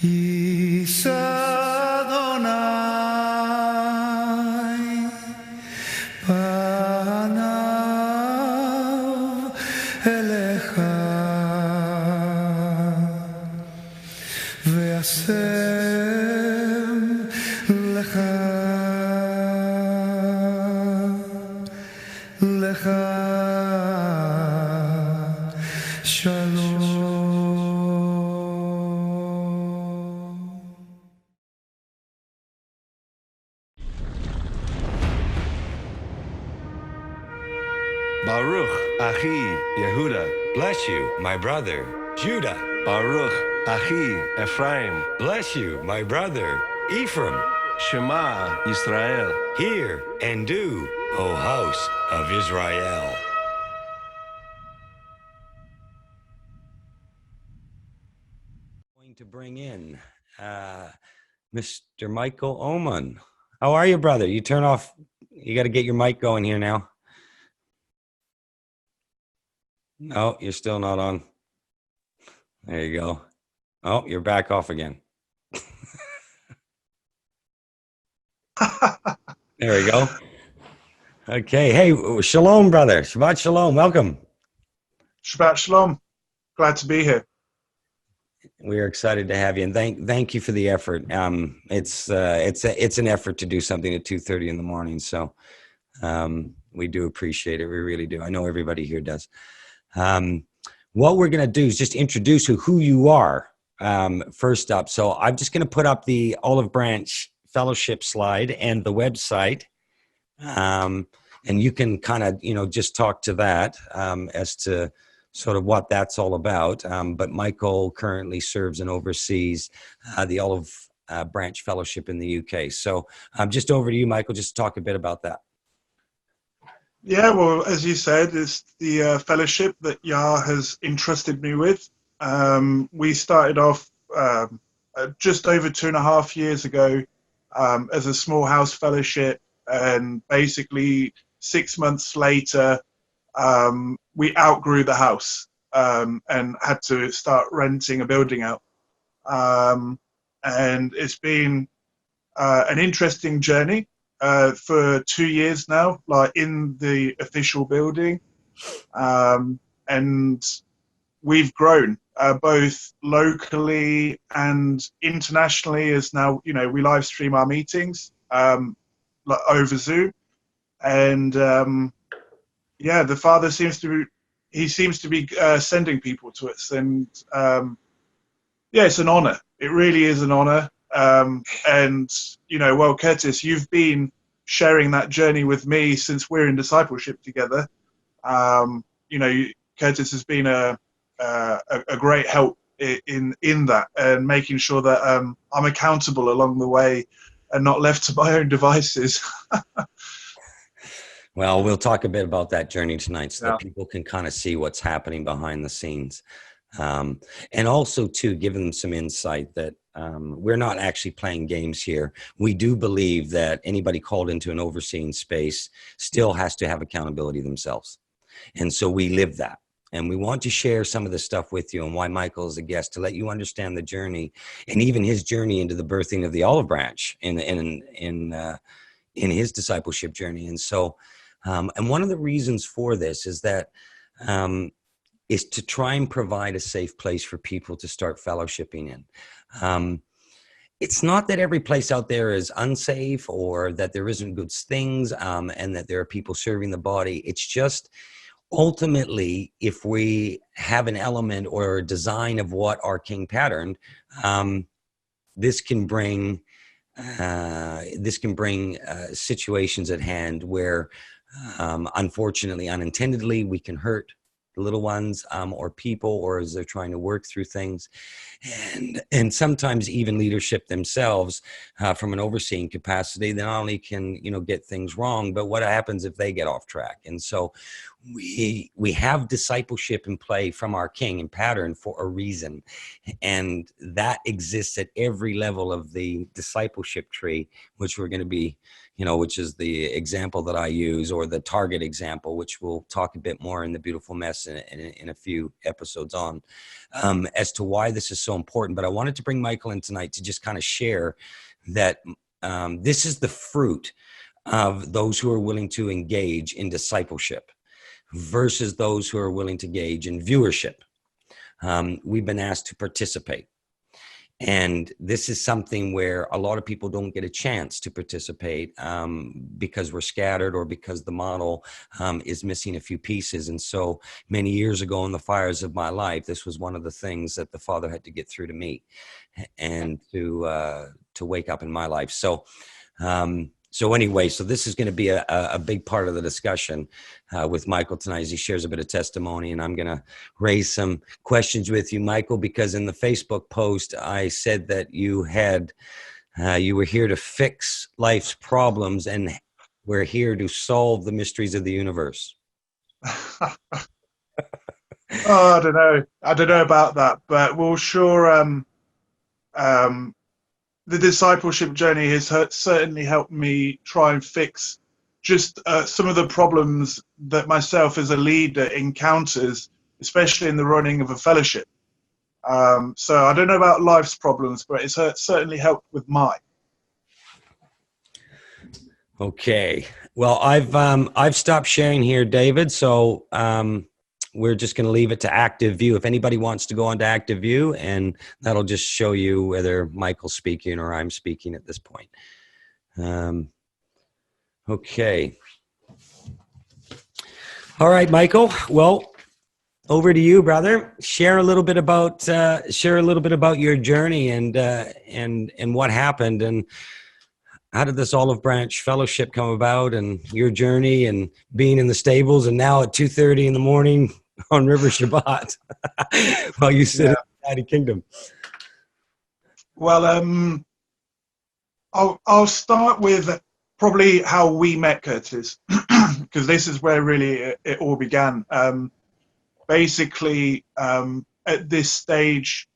Adonai panav elecha ve'asem lecha shalom. Baruch, Achi, Yehuda, bless you, my brother. Judah, Baruch, Achi, Ephraim, bless you, my brother. Ephraim, Shema, Yisrael, hear and do, O house of Israel. Going to bring in Mr. Michael Ohman. How are you, brother? You turn off, you got to get your mic going here now. No, you're still not on. There you go. Oh, you're back off again. There we go. Okay. Hey, shalom, brother. Shabbat shalom. Welcome. Shabbat shalom. Glad to be here. We are excited to have you, and thank you for the effort. It's an effort to do something at 2:30 in the morning, so we do appreciate it. We really do. I know everybody here does. What we're going to do is just introduce who you are first up. So I'm just going to put up the Olive Branch Fellowship slide and the website, and you can kind of just talk to that as to sort of what that's all about. But Michael currently serves and oversees the Olive Branch Fellowship in the UK. So just over to you, Michael, just to talk a bit about that. Yeah, well, as you said, it's the fellowship that Yah has entrusted me with. We started off just over 2.5 years ago as a small house fellowship, and basically 6 months later, we outgrew the house and had to start renting a building out. And it's been an interesting journey. For 2 years now, like in the official building, and we've grown both locally and internationally. As now, we live stream our meetings like over Zoom, and yeah, the Father seems to be sending people to us, and yeah, it's an honor. It really is an honor. And well, Curtis, you've been sharing that journey with me since we're in discipleship together. Curtis has been a great help in that, and making sure that I'm accountable along the way and not left to my own devices. Well, we'll talk a bit about that journey tonight so that people can kind of see what's happening behind the scenes. And also, too, give them some insight that we're not actually playing games here. We do believe that anybody called into an overseeing space still has to have accountability themselves. And so we live that. And we want to share some of the stuff with you and why Michael is a guest, to let you understand the journey and even his journey into the birthing of the Olive Branch in his discipleship journey. And so, and one of the reasons for this is that is to try and provide a safe place for people to start fellowshipping in. It's not that every place out there is unsafe or that there isn't good things and that there are people serving the body. It's just ultimately, if we have an element or a design of what our King patterned, this can bring situations at hand where unfortunately, unintendedly, we can hurt little ones or people, or as they're trying to work through things, and sometimes even leadership themselves from an overseeing capacity, they not only can get things wrong, but what happens if they get off track? And so we have discipleship in play from our King and pattern for a reason, and that exists at every level of the discipleship tree, which we're going to be, which is the example that I use, or the target example, which we'll talk a bit more in the beautiful mess in a few episodes on, as to why this is so important. But I wanted to bring Michael in tonight to just kind of share that this is the fruit of those who are willing to engage in discipleship versus those who are willing to engage in viewership. We've been asked to participate. And this is something where a lot of people don't get a chance to participate because we're scattered, or because the model is missing a few pieces. And so many years ago, in the fires of my life, this was one of the things that the Father had to get through to me and to wake up in my life. So anyway, so this is going to be a big part of the discussion with Michael tonight, as he shares a bit of testimony. And I'm going to raise some questions with you, Michael, because in the Facebook post, I said that you were here to fix life's problems, and we're here to solve the mysteries of the universe. I don't know about that, but we'll sure. The discipleship journey has certainly helped me try and fix just some of the problems that myself as a leader encounters, especially in the running of a fellowship. So I don't know about life's problems, but it's certainly helped with mine. Okay. Well, I've stopped sharing here, David. So we're just going to leave it to active view. If anybody wants to go on to active view, and that'll just show you whether Michael's speaking or I'm speaking at this point. Okay. All right, Michael. Well, over to you, brother. Share a little bit about your journey and what happened, and how did this Olive Branch Fellowship come about, and your journey, and being in the stables, and now at 2:30 in the morning on River Shabbat while you sit in the United Kingdom? Well, I'll start with probably how we met, Curtis, because this is where really it all began. Basically, at this stage,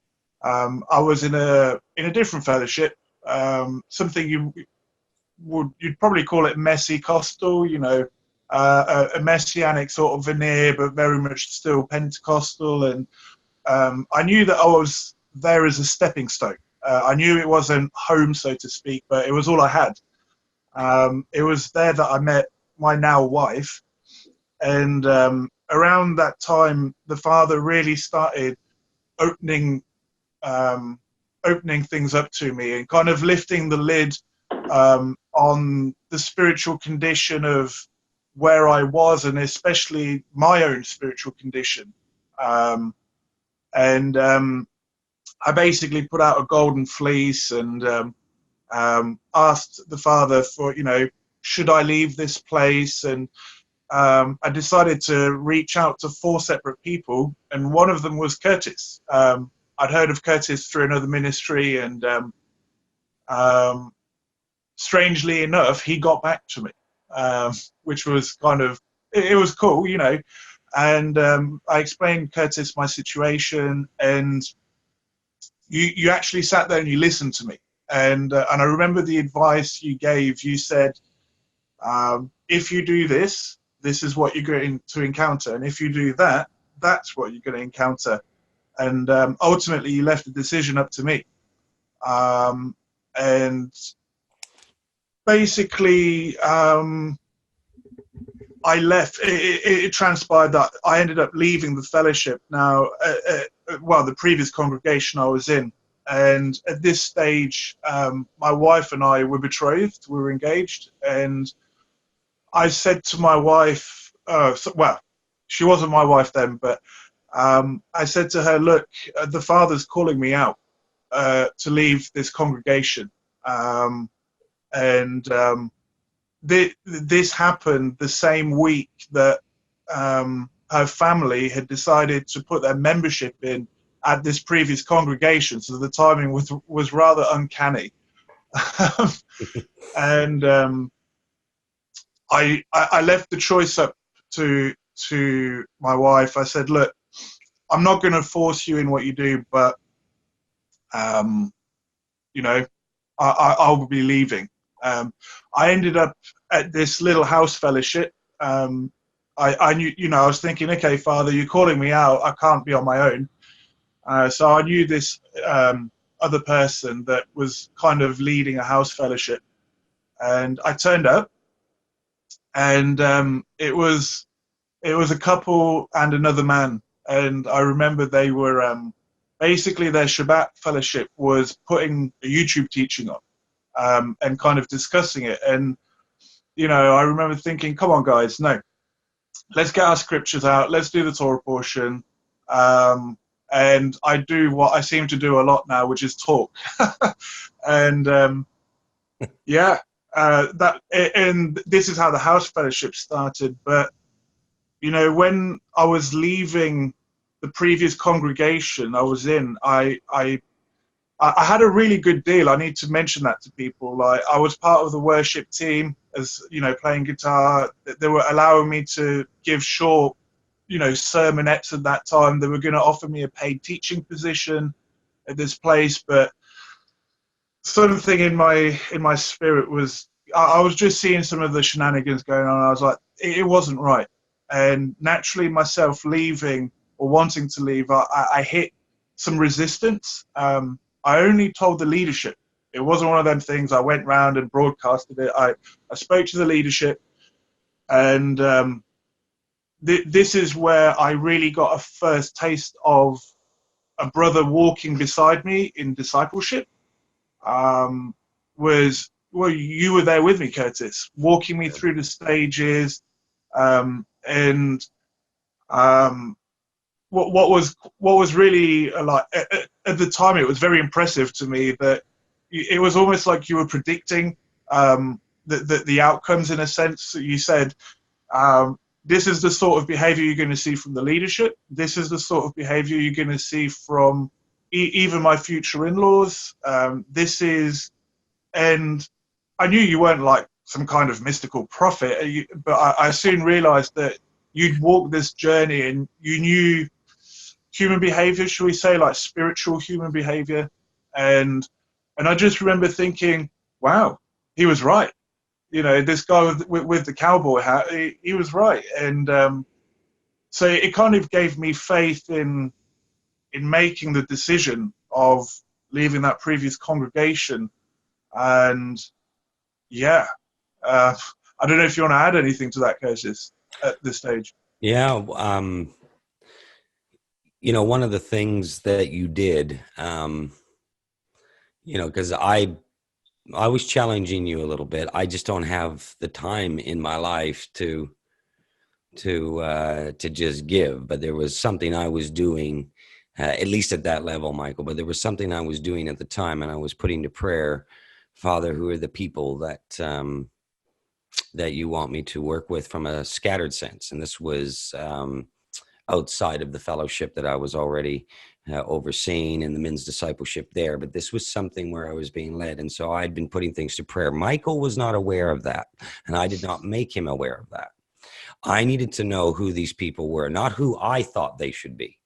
I was in a different fellowship, something you'd probably call it messy Costal, a messianic sort of veneer, but very much still Pentecostal. And I knew that I was there as a stepping stone. I knew it wasn't home, so to speak, but it was all I had. It was there that I met my now wife. And around that time, the Father really started opening things up to me, and kind of lifting the lid on the spiritual condition of where I was, and especially my own spiritual condition. I basically put out a golden fleece and asked the Father for, should I leave this place? And I decided to reach out to 4 separate people, and one of them was Curtis. I'd heard of Curtis through another ministry, and strangely enough, he got back to me, which was it was cool, And I explained Curtis my situation, and you actually sat there and you listened to me. And I remember the advice you gave. You said, if you do this, this is what you're going to encounter. And if you do that, that's what you're going to encounter. And ultimately, you left the decision up to me. And basically, I left. It transpired that I ended up leaving the fellowship now, the previous congregation I was in. And at this stage, my wife and I were betrothed, we were engaged. And I said to my wife, she wasn't my wife then, but I said to her, look, the Father's calling me out to leave this congregation. This happened the same week that her family had decided to put their membership in at this previous congregation. So the timing was rather uncanny. And I left the choice up to to my wife, I said, look, I'm not going to force you in what you do, but, you know, I'll be leaving. I ended up at this little house fellowship. I knew, you know, I was thinking, okay, Father, you're calling me out. I can't be on my own. So I knew this other person that was kind of leading a house fellowship. And I turned up, and it was a couple and another man. And I remember they were basically, their Shabbat fellowship was putting a YouTube teaching on and kind of discussing it. And, you know, I remember thinking, come on, guys, no, let's get our scriptures out. Let's do the Torah portion. And I do what I seem to do a lot now, which is talk. And yeah, and this is how the house fellowship started. But, you know, when I was leaving the previous congregation I was in, I had a really good deal. I need to mention that to people. Like, I was part of the worship team, as you know, playing guitar. They were allowing me to give short, you know, sermonettes at that time. They were going to offer me a paid teaching position at this place, but something in my spirit was, I was just seeing some of the shenanigans going on. I was like, it wasn't right. And naturally, myself leaving or wanting to leave, I hit some resistance. I only told the leadership. It wasn't one of them things I went round and broadcasted it. I spoke to the leadership, and this is where I really got a first taste of a brother walking beside me in discipleship. Was, well, you were there with me, Curtis, walking me through the stages, and what was really like at the time, it was very impressive to me that it was almost like you were predicting the outcomes, in a sense. You said, this is the sort of behavior you're going to see from the leadership. This is the sort of behavior you're going to see from even my future in-laws. And I knew you weren't like some kind of mystical prophet, but I soon realized that you'd walked this journey and you knew human behavior, shall we say, like spiritual human behavior. And I just remember thinking, wow, he was right. You know, this guy with the cowboy hat, he was right. And so it kind of gave me faith in making the decision of leaving that previous congregation. And yeah, I don't know if you want to add anything to that, Curtis, at this stage. Yeah. You know, one of the things that you did, you know, because I was challenging you a little bit. I just don't have the time in my life to just give. But there was something I was doing, at least at that level, Michael. But there was something I was doing at the time, and I was putting to prayer, Father, who are the people that that you want me to work with from a scattered sense. And this was outside of the fellowship that I was already overseeing in the men's discipleship there. But this was something where I was being led. And so I'd been putting things to prayer. Michael was not aware of that, and I did not make him aware of that. I needed to know who these people were, not who I thought they should be.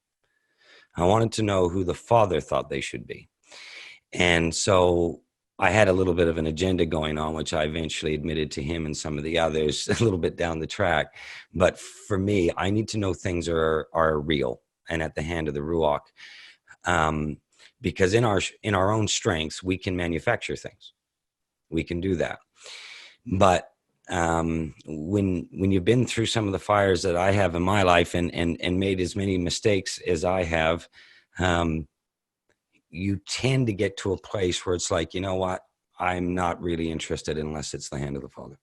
I wanted to know who the Father thought they should be. And so I had a little bit of an agenda going on, which I eventually admitted to him and some of the others a little bit down the track. But for me, I need to know things are real and at the hand of the Ruach. Because in our own strengths, we can manufacture things. We can do that. But when you've been through some of the fires that I have in my life and made as many mistakes as I have, you tend to get to a place where it's like, you know what? I'm not really interested unless it's the hand of the Father.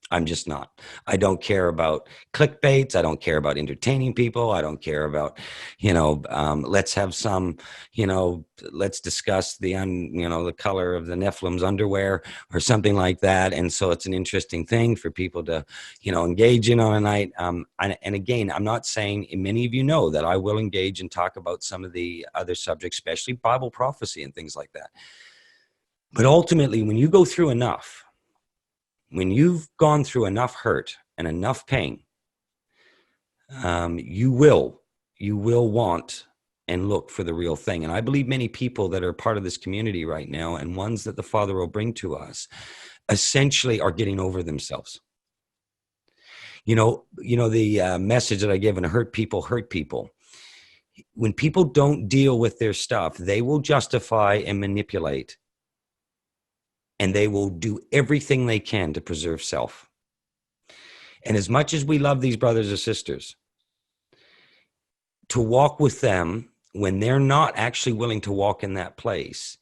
I'm just not. I don't care about clickbaits. I don't care about entertaining people. I don't care about, let's have some, let's discuss the color of the Nephilim's underwear or something like that. And so it's an interesting thing for people to, engage in on a night. And again, I'm not saying, many of you know that I will engage and talk about some of the other subjects, especially Bible prophecy and things like that. But ultimately, when you go through enough, when you've gone through enough hurt and enough pain, you will want and look for the real thing. And I believe many people that are part of this community right now, and ones that the Father will bring to us, essentially are getting over themselves. You know the message that I give, and hurt people hurt people. When people don't deal with their stuff, they will justify and manipulate, and they will do everything they can to preserve self. And as much as we love these brothers or sisters, to walk with them when they're not actually willing to walk in that place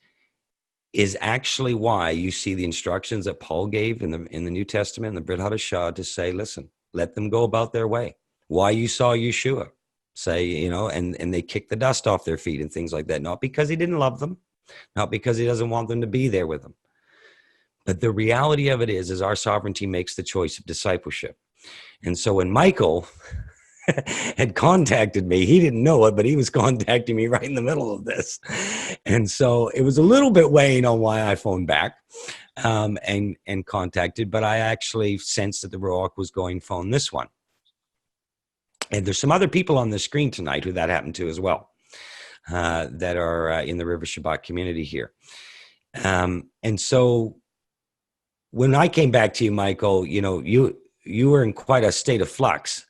is actually why you see the instructions that Paul gave in the New Testament, in the Brit Hadashah, to say, listen, let them go about their way. Why you saw Yeshua say, and they kicked the dust off their feet and things like that, not because he didn't love them, not because he doesn't want them to be there with them. But the reality of it is our sovereignty makes the choice of discipleship. And so when Michael had contacted me, he didn't know it, but he was contacting me right in the middle of this. And so it was a little bit weighing on why I phoned back and contacted, but I actually sensed that the Ruach was going phone this one. And there's some other people on the screen tonight who that happened to as well, that are in the River Shabbat community here. And so when I came back to you, Michael, you were in quite a state of flux.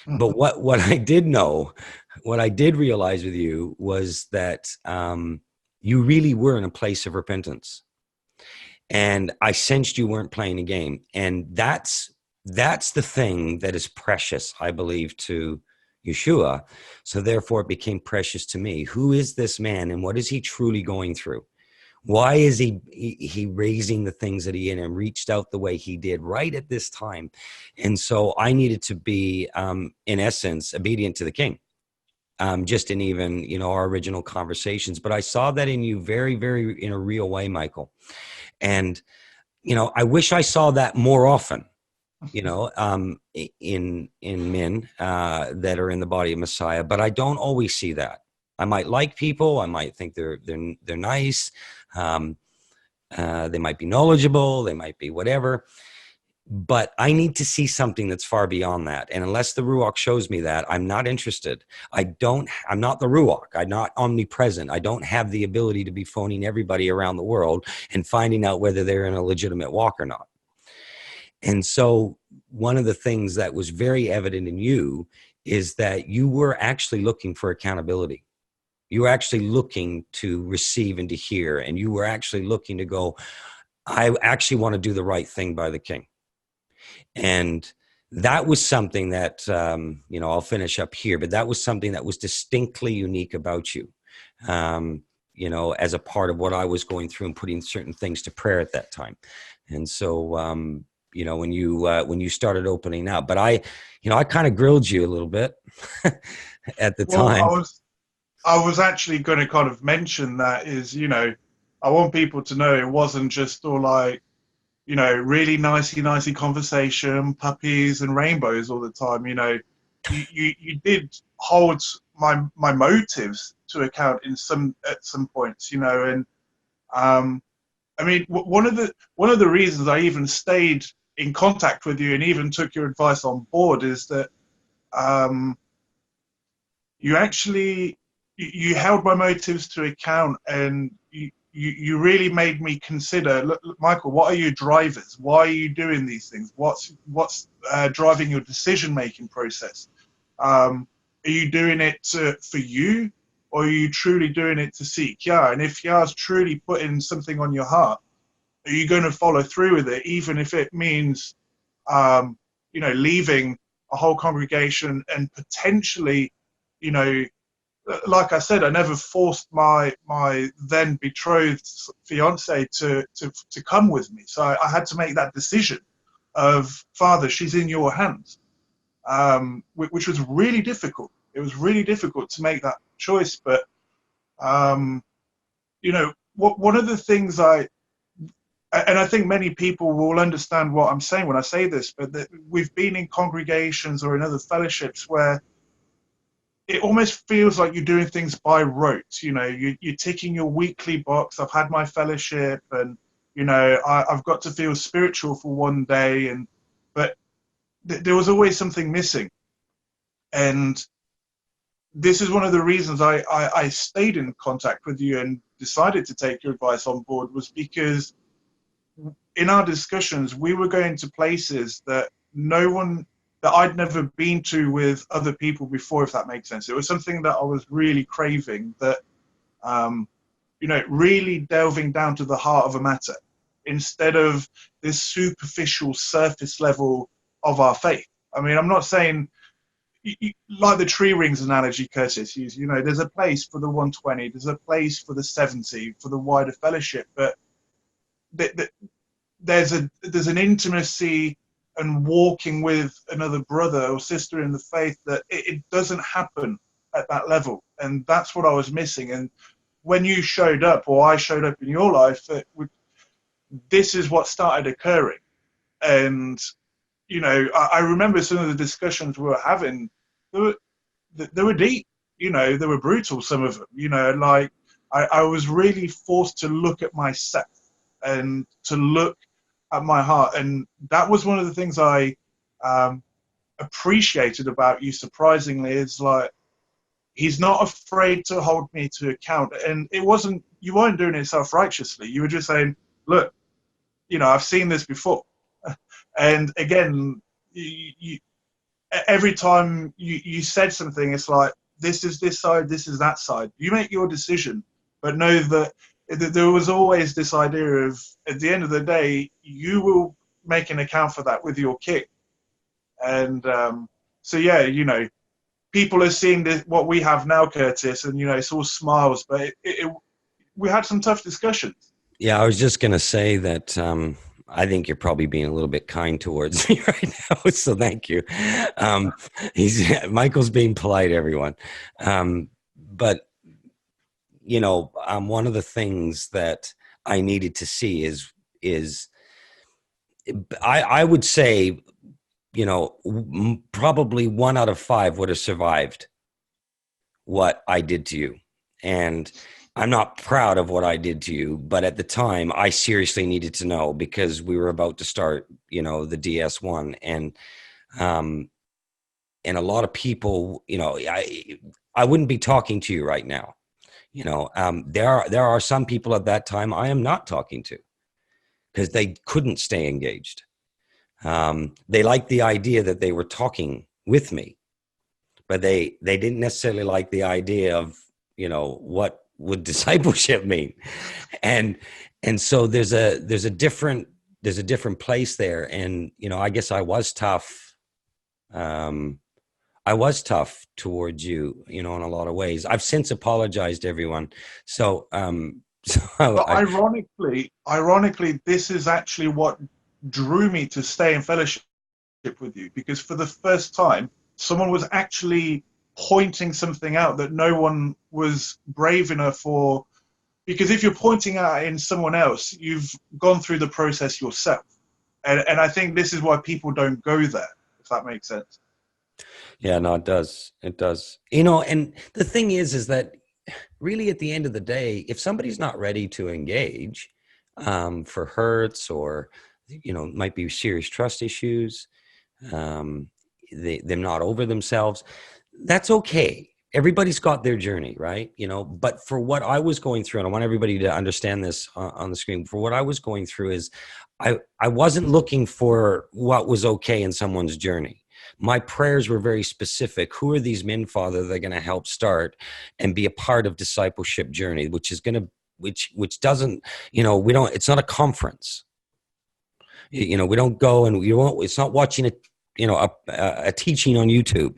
But what I did know, what I did realize with you was that you really were in a place of repentance. And I sensed you weren't playing a game. And that's the thing that is precious, I believe, to Yeshua. So therefore it became precious to me. Who is this man, and what is he truly going through? Why is he raising the things that he in and reached out the way he did right at this time? And so I needed to be, in essence, obedient to the King, just in even, our original conversations. But I saw that in you very, very in a real way, Michael. And, I wish I saw that more often, in men that are in the body of Messiah, but I don't always see that. I might like people. I might think they're nice. They might be knowledgeable. They might be whatever. But I need to see something that's far beyond that. And unless the Ruach shows me that, I'm not interested. I'm not the Ruach. I'm not omnipresent. I don't have the ability to be phoning everybody around the world and finding out whether they're in a legitimate walk or not. And so one of the things that was very evident in you is that you were actually looking for accountability. You were actually looking to receive and to hear, and you were actually looking to go, I actually want to do the right thing by the King. And that was something that, I'll finish up here, but that was something that was distinctly unique about you, as a part of what I was going through and putting certain things to prayer at that time. And so, when you started opening up, but I kind of grilled you a little bit at the time. I was actually going to kind of mention that is, I want people to know it wasn't just all like, really nicey conversation, puppies and rainbows all the time. You did hold my motives to account at some points, and I mean, one of the reasons I even stayed in contact with you and even took your advice on board is that you held my motives to account, and you really made me consider, look, Michael, what are your drivers? Why are you doing these things? What's driving your decision-making process? Are you doing it for you, or are you truly doing it to seek Yah? And if Yah's truly putting something on your heart, are you going to follow through with it, even if it means, leaving a whole congregation and potentially, like I said, I never forced my then betrothed fiance to come with me. So I had to make that decision of, Father, she's in your hands, which was really difficult. It was really difficult to make that choice. But, one of the things and I think many people will understand what I'm saying when I say this, but that we've been in congregations or in other fellowships where it almost feels like you're doing things by rote. You're ticking your weekly box. I've had my fellowship, and I've got to feel spiritual for one day, but there was always something missing. And this is one of the reasons I stayed in contact with you and decided to take your advice on board, was because in our discussions, we were going to places that I'd never been to with other people before, if that makes sense. It was something that I was really craving, that, really delving down to the heart of a matter instead of this superficial surface level of our faith. I mean, I'm not saying, like the tree rings analogy Curtis used, there's a place for the 120, there's a place for the 70, for the wider fellowship, but there's an intimacy and walking with another brother or sister in the faith that it doesn't happen at that level. And that's what I was missing. And when you showed up, or I showed up in your life, this is what started occurring. And, I remember some of the discussions we were having, they were deep, they were brutal, some of them, like I was really forced to look at myself and to look at my heart. And that was one of the things I appreciated about you, surprisingly, is like, he's not afraid to hold me to account. And you weren't doing it self-righteously. You were just saying, look, I've seen this before. And again, every time you said something, it's like, this is this side, this is that side. You make your decision, but know that there was always this idea of, at the end of the day, you will make an account for that with your king. And so, yeah, people are seeing what we have now, Curtis, and, it's all smiles, but we had some tough discussions. Yeah, I was just going to say that I think you're probably being a little bit kind towards me right now, so thank you. Michael's being polite, everyone. But, one of the things that I needed to see is I would say, probably 1 out of 5 would have survived what I did to you. And I'm not proud of what I did to you, but at the time I seriously needed to know, because we were about to start, the DS1, and a lot of people, I wouldn't be talking to you right now. There are some people at that time I am not talking to because they couldn't stay engaged. They liked the idea that they were talking with me, but they didn't necessarily like the idea of, what would discipleship mean. And so there's a different place there. And, I guess I was tough. I was tough towards you, in a lot of ways. I've since apologized, everyone. So, but ironically, this is actually what drew me to stay in fellowship with you, because for the first time, someone was actually pointing something out that no one was brave enough for. Because if you're pointing out in someone else, you've gone through the process yourself. And I think this is why people don't go there, if that makes sense. Yeah, no, it does. It does. And the thing is that really at the end of the day, if somebody's not ready to engage for hurts, or, might be serious trust issues, they're not over themselves, that's okay. Everybody's got their journey, right? But for what I was going through, and I want everybody to understand this on the screen, for what I was going through is I wasn't looking for what was okay in someone's journey. My prayers were very specific. Who are these men, Father, that are going to help start and be a part of discipleship journey, which doesn't, it's not a conference. We don't go and it's not watching a teaching on YouTube.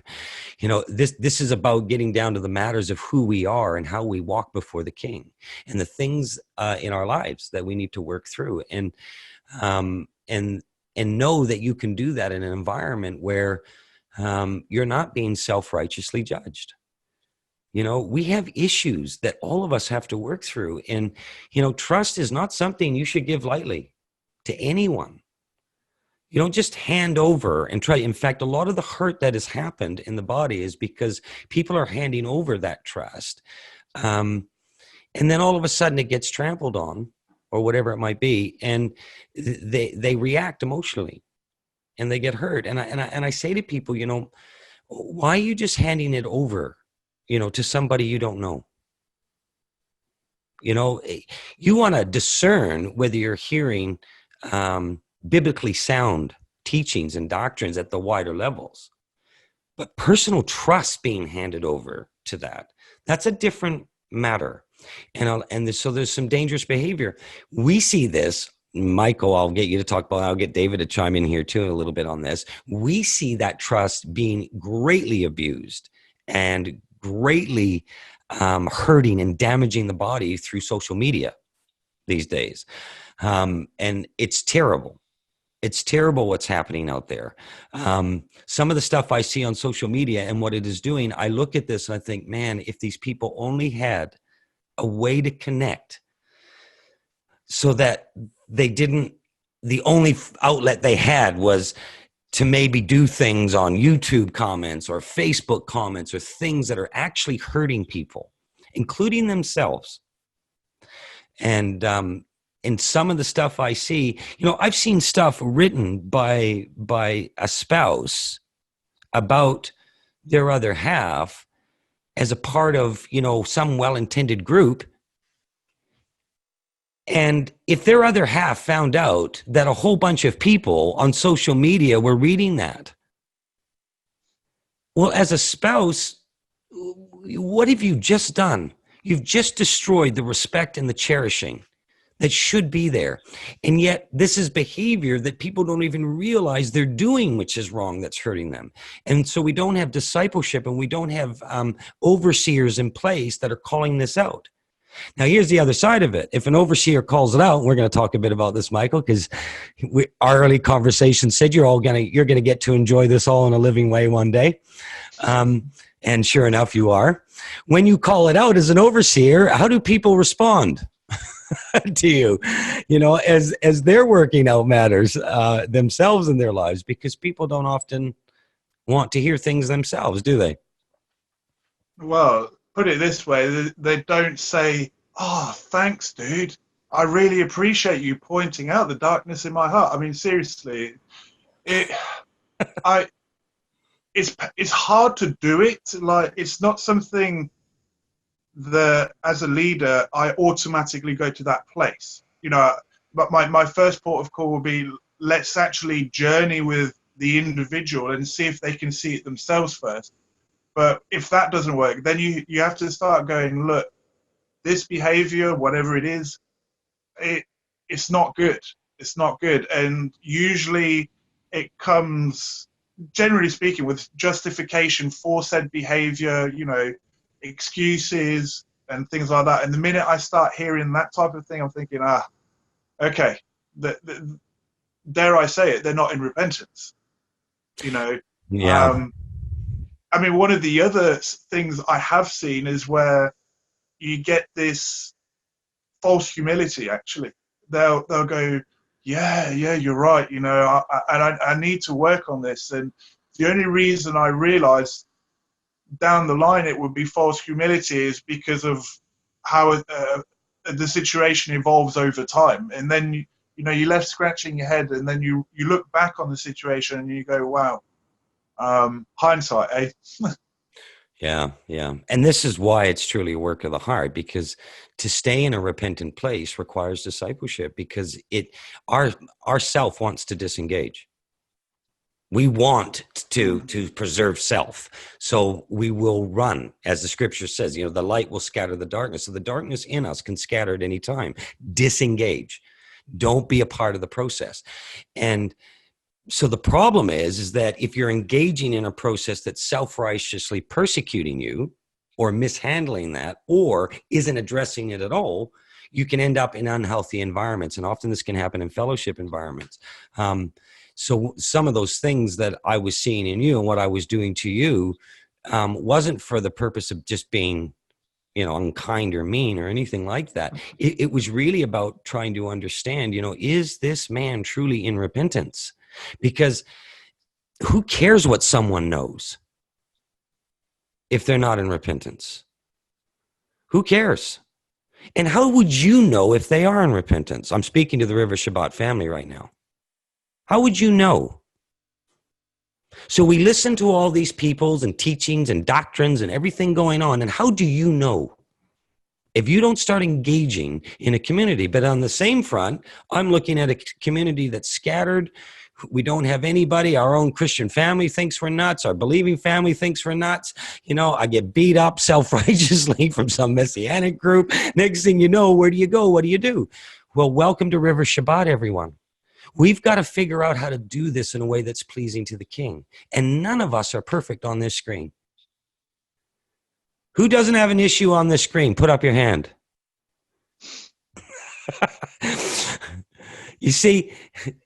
This is about getting down to the matters of who we are and how we walk before the King, and the things in our lives that we need to work through, and know that you can do that in an environment where you're not being self-righteously judged. We have issues that all of us have to work through, and trust is not something you should give lightly to anyone. You don't just hand over and try. In fact, a lot of the hurt that has happened in the body is because people are handing over that trust. And then all of a sudden it gets trampled on, or whatever it might be. And they react emotionally and they get hurt. And I say to people, why are you just handing it over, to somebody you don't know? You want to discern whether you're hearing biblically sound teachings and doctrines at the wider levels. But personal trust being handed over to that's a different matter. So there's some dangerous behavior. We see this, Michael, I'll get you to talk about, I'll get David to chime in here too a little bit on this. We see that trust being greatly abused and greatly hurting and damaging the body through social media these days. And it's terrible. It's terrible what's happening out there. Some of the stuff I see on social media and what it is doing, I look at this and I think, man, if these people only had a way to connect so that the only outlet they had was to maybe do things on YouTube comments or Facebook comments or things that are actually hurting people, including themselves. And in some of the stuff I see, I've seen stuff written by a spouse about their other half as a part of, some well-intended group. And if their other half found out that a whole bunch of people on social media were reading that, well, as a spouse, what have you just done? You've just destroyed the respect and the cherishing that should be there. And yet this is behavior that people don't even realize they're doing, which is wrong, that's hurting them. And so we don't have discipleship and we don't have overseers in place that are calling this out. Now, here's the other side of it. If an overseer calls it out, and we're going to talk a bit about this, Michael, because our early conversation said you're going to get to enjoy this all in a living way one day. And sure enough, you are. When you call it out as an overseer, how do people respond to you? As they're working out matters themselves in their lives, because people don't often want to hear things themselves, do they? Well, put it this way, they don't say, "Oh, thanks, dude. I really appreciate you pointing out the darkness in my heart." I mean, seriously, it's hard to do it. Like, it's not something that as a leader I automatically go to that place. But my first port of call will be, let's actually journey with the individual and see if they can see it themselves first. But if that doesn't work, then you have to start going, look, this behavior, whatever it is, it's not good. It's not good. And usually it comes, generally speaking, with justification for said behavior, excuses and things like that. And the minute I start hearing that type of thing, I'm thinking, okay, dare I say it, they're not in repentance. Yeah. I mean, one of the other things I have seen is where you get this false humility. Actually, they'll go, yeah, you're right. I need to work on this. And the only reason I realized down the line it would be false humility is because of how the situation evolves over time. And then you're left scratching your head, and then you look back on the situation and you go, wow. Hindsight, eh? Yeah. And this is why it's truly a work of the heart, because to stay in a repentant place requires discipleship, because our self wants to disengage. We want to preserve self. So we will run, as the scripture says, the light will scatter the darkness. So the darkness in us can scatter at any time. Disengage. Don't be a part of the process. And so the problem is that if you're engaging in a process that's self-righteously persecuting you or mishandling that or isn't addressing it at all, you can end up in unhealthy environments. And often this can happen in fellowship environments. So some of those things that I was seeing in you and what I was doing to you wasn't for the purpose of just being, unkind or mean or anything like that. It was really about trying to understand, is this man truly in repentance? Because who cares what someone knows if they're not in repentance? Who cares? And how would you know if they are in repentance? I'm speaking to the River Shabbat family right now. How would you know? So we listen to all these peoples and teachings and doctrines and everything going on. And how do you know if you don't start engaging in a community? But on the same front, I'm looking at a community that's scattered. We don't have anybody. Our own Christian family thinks we're nuts. Our believing family thinks we're nuts. You know, I get beat up self-righteously from some messianic group. Next thing you know, where do you go? What do you do? Well, welcome to River Shabbat, everyone. We've got to figure out how to do this in a way that's pleasing to the King. And none of us are perfect on this screen. Who doesn't have an issue on this screen? Put up your hand. You see,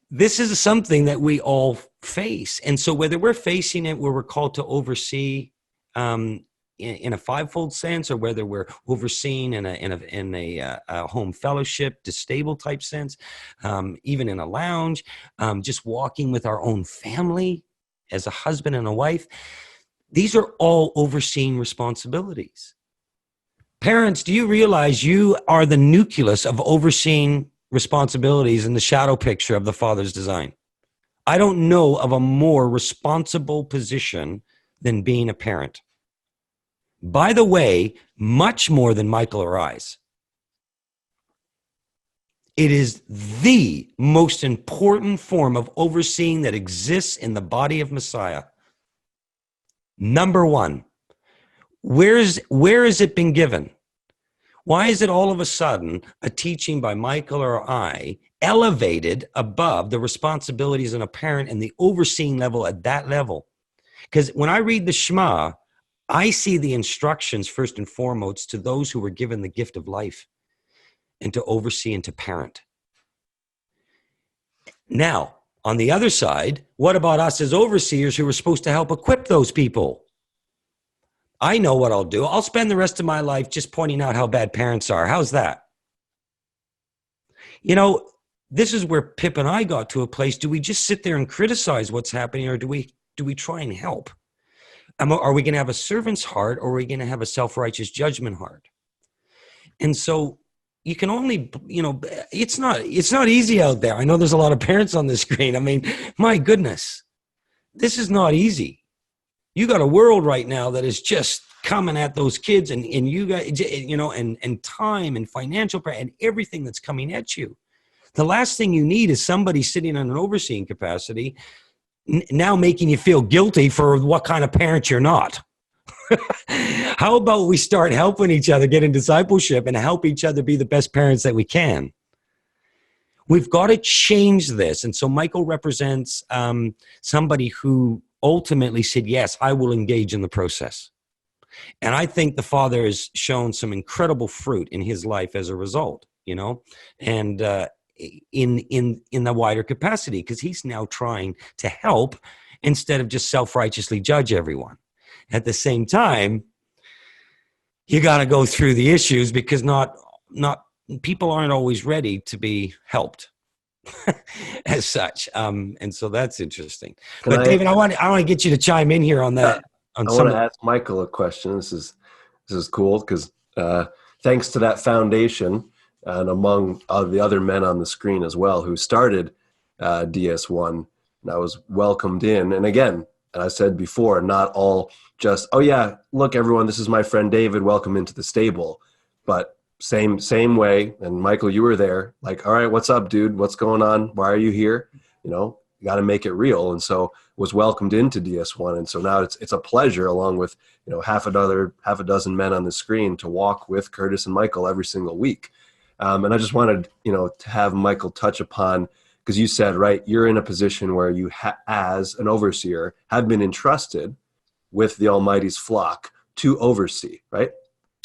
this is something that we all face. And so whether we're facing it where we're called to oversee in a fivefold sense, or whether we're overseeing in a home fellowship, stable type sense, even in a lounge, just walking with our own family as a husband and a wife, these are all overseeing responsibilities. Parents, do you realize you are the nucleus of overseeing responsibilities in the shadow picture of the Father's design? I don't know of a more responsible position than being a parent. By the way, much more than Michael or I's. It is the most important form of overseeing that exists in the body of Messiah. Number one, where has it been given? Why is it all of a sudden a teaching by Michael or I elevated above the responsibilities of a parent and the overseeing level at that level? Because when I read the Shema, I see the instructions first and foremost to those who were given the gift of life and to oversee and to parent. Now, on the other side, what about us as overseers who are supposed to help equip those people? I know what I'll do. I'll spend the rest of my life just pointing out how bad parents are. How's that? You know, this is where Pip and I got to a place. Do we just sit there and criticize what's happening, or do we try and help? Are we going to have a servant's heart, or are we going to have a self-righteous judgment heart? And so you can only, you know, it's not easy out there. I know there's a lot of parents on the screen. I mean, my goodness, this is not easy. You got a world right now that is just coming at those kids, and you got, you know, and time and financial and everything that's coming at you. The last thing you need is somebody sitting in an overseeing capacity now making you feel guilty for what kind of parent you're not. How about we start helping each other get in discipleship and help each other be the best parents that we can? We've got to change this. And so Michael represents somebody who ultimately said, yes, I will engage in the process. And I think the Father has shown some incredible fruit in his life as a result, you know, and in the wider capacity, because he's now trying to help instead of just self-righteously judge everyone. At the same time, you got to go through the issues, because not people aren't always ready to be helped as such. And so that's interesting. But David, I want to get you to chime in here on that. I want to ask Michael a question. This is cool, because thanks to that foundation, and among the other men on the screen as well who started DS1, and I was welcomed in. And again, and I said before, not all just, oh yeah, look everyone, this is my friend David, welcome into the stable. But same way, and Michael, you were there, like, all right, what's up, dude? What's going on? Why are you here? You know, you got to make it real. And so was welcomed into DS1. And so now it's a pleasure, along with, you know, half a dozen men on the screen, to walk with Curtis and Michael every single week. And I just wanted, you know, to have Michael touch upon, because you said, right, you're in a position where you, as an overseer, have been entrusted with the Almighty's flock to oversee, right?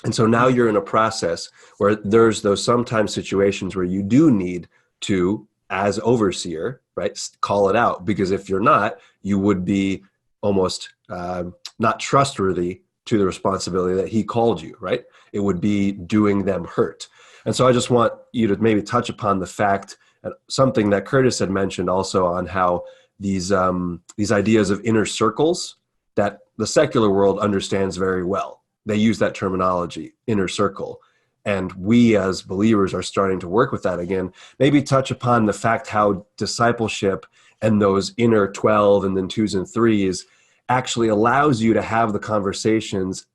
And so now you're in a process where there's those sometimes situations where you do need to, as overseer, right, call it out, because if you're not, you would be almost not trustworthy to the responsibility that he called you, right? It would be doing them hurt. And so I just want you to maybe touch upon the fact, something that Curtis had mentioned also, on how these ideas of inner circles that the secular world understands very well. They use that terminology, inner circle. And we as believers are starting to work with that again. Maybe touch upon the fact how discipleship and those inner 12 and then 2s and 3s actually allows you to have the conversations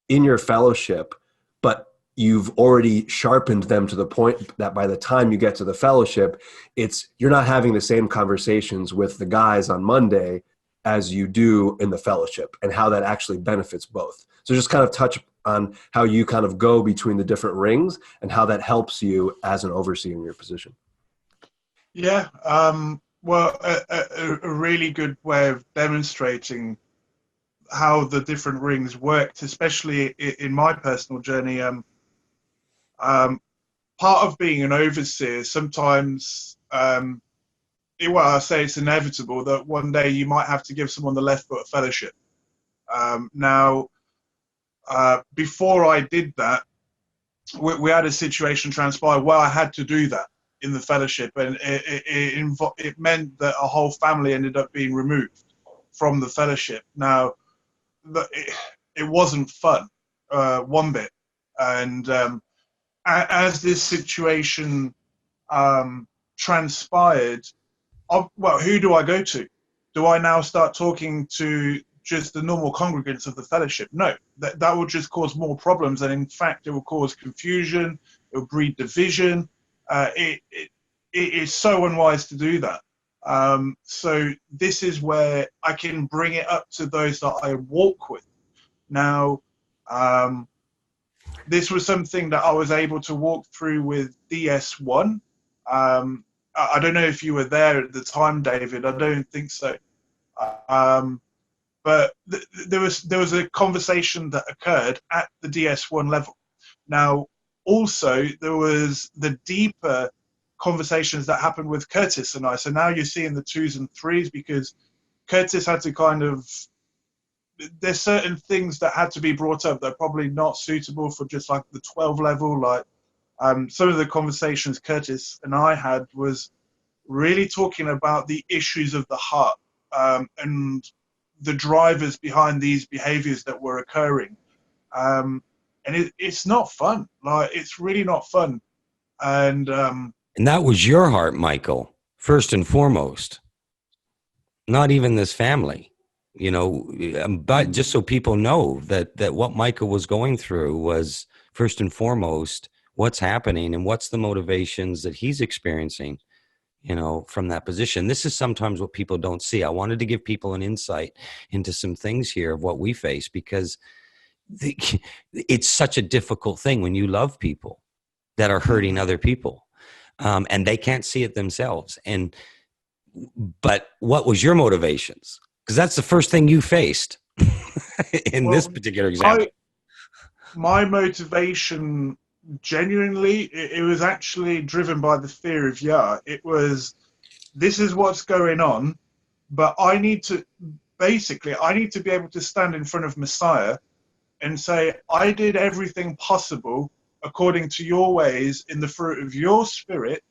in your fellowship, but you've already sharpened them to the point that by the time you get to the fellowship, you're not having the same conversations with the guys on Monday as you do in the fellowship, and how that actually benefits both. So just kind of touch on how you kind of go between the different rings and how that helps you as an overseer in your position. Yeah, well, a really good way of demonstrating how the different rings worked, especially in my personal journey. Part of being an overseer, sometimes, I say it's inevitable that one day you might have to give someone the left foot of fellowship. Before I did that, we had a situation transpire where I had to do that in the fellowship, and it meant that a whole family ended up being removed from the fellowship. Now, it wasn't fun, one bit, and as this situation transpired, well, who do I go to? Do I now start talking to just the normal congregants of the fellowship? No, that will just cause more problems, and in fact, it will cause confusion. It will breed division. It is so unwise to do that. So this is where I can bring it up to those that I walk with. Now, this was something that I was able to walk through with DS1. I don't know if you were there at the time, David. I don't think so. But there was a conversation that occurred at the DS1 level. Now, also, there was the deeper conversations that happened with Curtis and I. So now you're seeing the 2s and 3s, because Curtis had to kind of, there's certain things that had to be brought up that are probably not suitable for just like the 12 level. Like some of the conversations Curtis and I had was really talking about the issues of the heart, and the drivers behind these behaviors that were occurring. And it's not fun. Like, it's really not fun. And that was your heart, Michael, first and foremost, not even this family, but just so people know that what Michael was going through was first and foremost what's happening and what's the motivations that he's experiencing, from that position. This is sometimes what people don't see. I wanted to give people an insight into some things here of what we face, because it's such a difficult thing when you love people that are hurting other people, and they can't see it themselves. But what was your motivations? Because that's the first thing you faced in this particular example. My motivation, genuinely, it was actually driven by the fear of Yah. It was, this is what's going on, but I need to be able to stand in front of Messiah and say, I did everything possible according to your ways in the fruit of your spirit.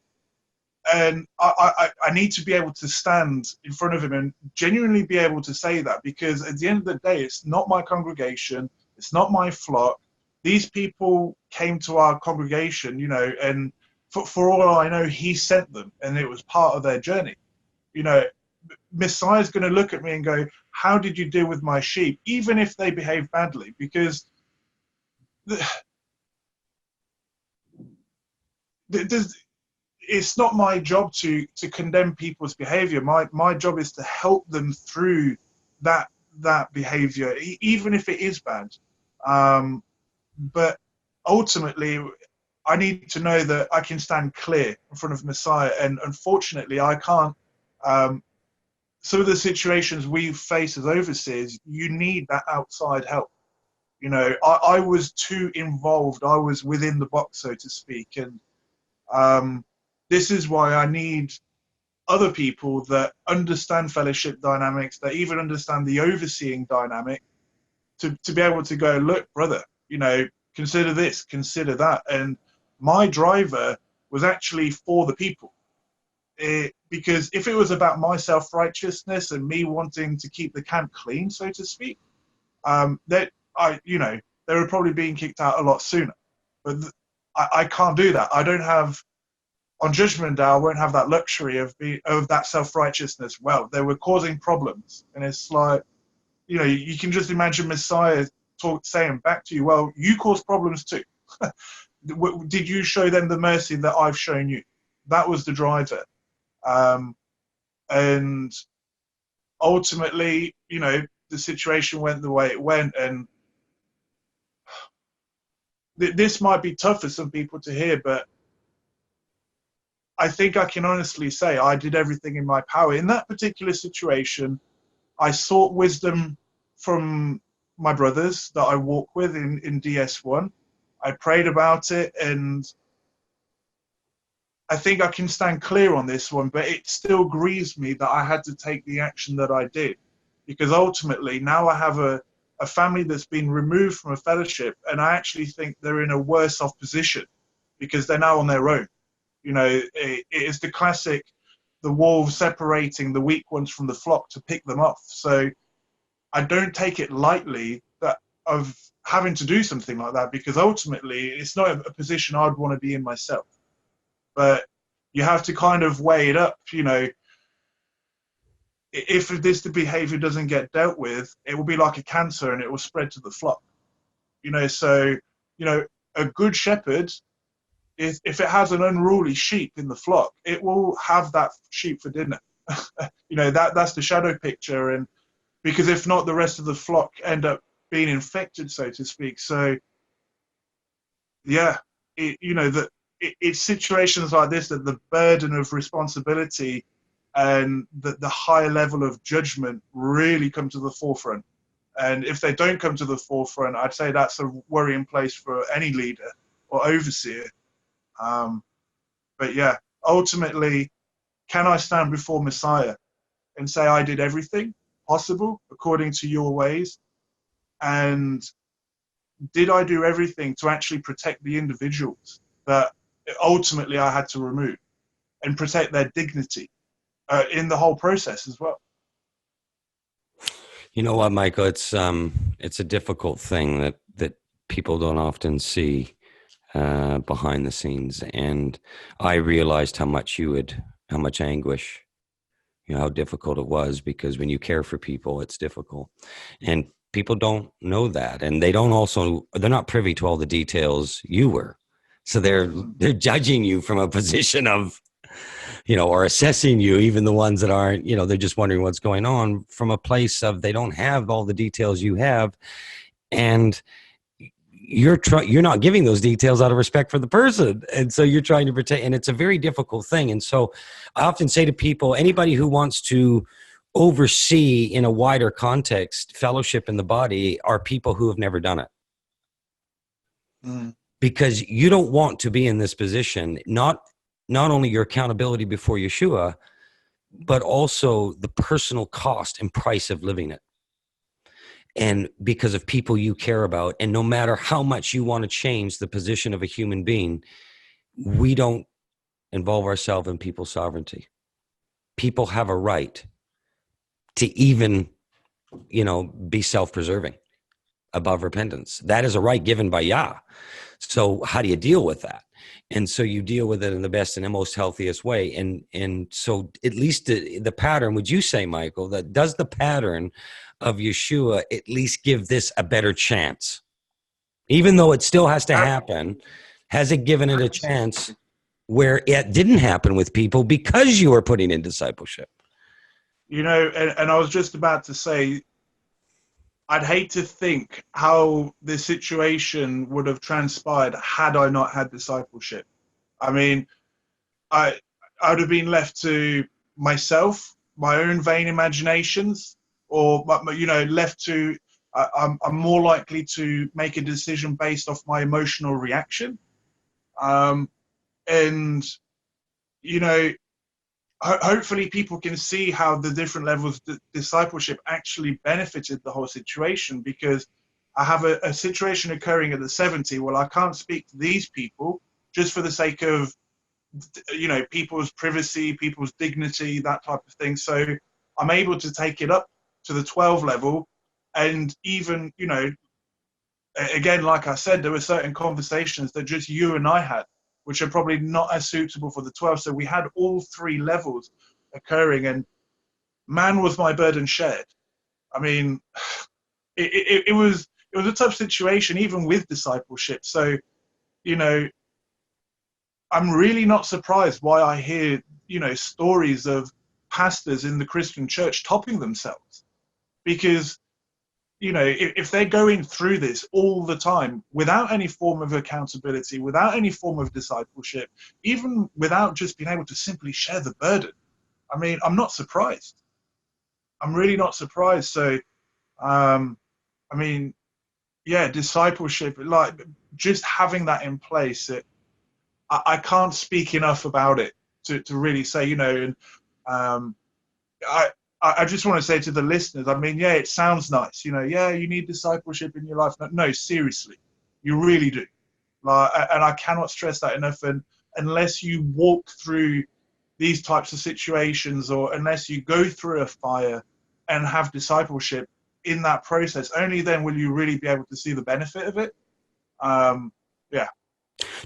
And I need to be able to stand in front of him and genuinely be able to say that, because at the end of the day, it's not my congregation, it's not my flock. These people came to our congregation, and for all I know, he sent them, and it was part of their journey. Messiah's going to look at me and go, how did you deal with my sheep, even if they behave badly? Because it's not my job to condemn people's behavior. My job is to help them through that behavior, even if it is bad. But ultimately, I need to know that I can stand clear in front of Messiah. And unfortunately, I can't. Some of the situations we face as overseers, you need that outside help. I was too involved. I was within the box, so to speak. And this is why I need other people that understand fellowship dynamics, that even understand the overseeing dynamic, to be able to go, look, brother, consider this, consider that. And my driver was actually for the people. Because if it was about my self-righteousness and me wanting to keep the camp clean, so to speak, they were probably being kicked out a lot sooner. But I can't do that. I don't have on Judgment Day, I won't have that luxury of that self-righteousness. Well, they were causing problems. And it's like, you can just imagine Messiah saying back to you, well, you caused problems too. Did you show them the mercy that I've shown you? That was the driver. And ultimately, the situation went the way it went. And this might be tough for some people to hear, but I think I can honestly say I did everything in my power. In that particular situation, I sought wisdom from my brothers that I walk with in DS1. I prayed about it, and I think I can stand clear on this one, but it still grieves me that I had to take the action that I did. Because ultimately, now I have a family that's been removed from a fellowship, and I actually think they're in a worse off position because they're now on their own. It is the classic, the wolves separating the weak ones from the flock to pick them off. So I don't take it lightly of having to do something like that, because ultimately it's not a position I'd want to be in myself. But you have to kind of weigh it up, if the behavior doesn't get dealt with, it will be like a cancer and it will spread to the flock. So, a good shepherd, if it has an unruly sheep in the flock, it will have that sheep for dinner. That's the shadow picture. And because if not, the rest of the flock end up being infected, so to speak. So, yeah, it's situations like this that the burden of responsibility and the high level of judgment really come to the forefront. And if they don't come to the forefront, I'd say that's a worrying place for any leader or overseer. But yeah, ultimately, can I stand before Messiah and say I did everything possible according to your ways? And did I do everything to actually protect the individuals that ultimately I had to remove and protect their dignity in the whole process as well? You know what, Michael? It's a difficult thing that people don't often see behind the scenes, and I realized how much anguish, how difficult it was, because when you care for people, it's difficult, and people don't know that, and they're not privy to all the details you were, so they're judging you from a position of, or assessing you, even the ones that aren't, they're just wondering what's going on from a place of they don't have all the details you have, and you're not giving those details out of respect for the person, and so you're trying to protect, and it's a very difficult thing. And so I often say to people, anybody who wants to oversee in a wider context fellowship in the body are people who have never done it. Because you don't want to be in this position, not only your accountability before Yeshua, but also the personal cost and price of living it. And because of people you care about, and no matter how much you want to change the position of a human being, we don't involve ourselves in people's sovereignty. People have a right to even, be self-preserving above repentance. That is a right given by Yah. So how do you deal with that? And so you deal with it in the best and the most healthiest way. And so at least the pattern, would you say, Michael, that does the pattern of Yeshua at least give this a better chance? Even though it still has to happen, has it given it a chance where it didn't happen with people because you were putting in discipleship? And I was just about to say, I'd hate to think how this situation would have transpired had I not had discipleship. I mean, I would have been left to myself, my own vain imaginations, or left to I'm more likely to make a decision based off my emotional reaction, and hopefully people can see how the different levels of discipleship actually benefited the whole situation, because I have a situation occurring at the 70. Well, I can't speak to these people just for the sake of, people's privacy, people's dignity, that type of thing. So I'm able to take it up to the 12 level. And even, again, like I said, there were certain conversations that just you and I had which are probably not as suitable for the 12. So we had all three levels occurring, and man, was my burden shared. I mean, it was a tough situation, even with discipleship. So, you know, I'm really not surprised why I hear, you know, stories of pastors in the Christian church topping themselves, because, you know, if they're going through this all the time without any form of accountability, without any form of discipleship, even without just being able to simply share the burden, I mean, I'm not surprised. I'm really not surprised. So, I mean, yeah, discipleship, like just having that in place, I can't speak enough about it to really say, you know, and I just want to say to the listeners, I mean, yeah, it sounds nice, you know, yeah, you need discipleship in your life. No, seriously, you really do. Like, and I cannot stress that enough. And unless you walk through these types of situations, or unless you go through a fire and have discipleship in that process, only then will you really be able to see the benefit of it. Yeah.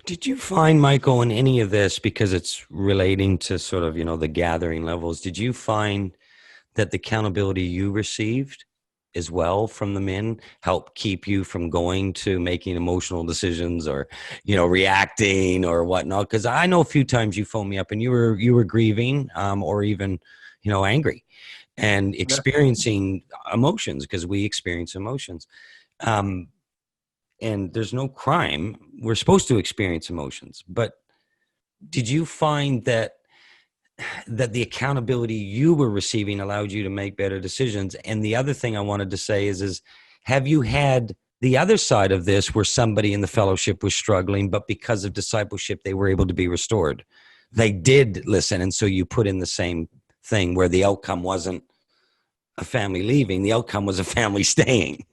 Did you find, Michael, in any of this, because it's relating to sort of, you know, the gathering levels, did you find that the accountability you received as well from the men helped keep you from going to making emotional decisions or, you know, reacting or whatnot? Because I know a few times you phoned me up and you were grieving or even, you know, angry and experiencing emotions, because we experience emotions. And there's no crime. We're supposed to experience emotions. But did you find that the accountability you were receiving allowed you to make better decisions? And the other thing I wanted to say is have you had the other side of this where somebody in the fellowship was struggling, but because of discipleship, they were able to be restored? They did listen. And so you put in the same thing where the outcome wasn't a family leaving. The outcome was a family staying.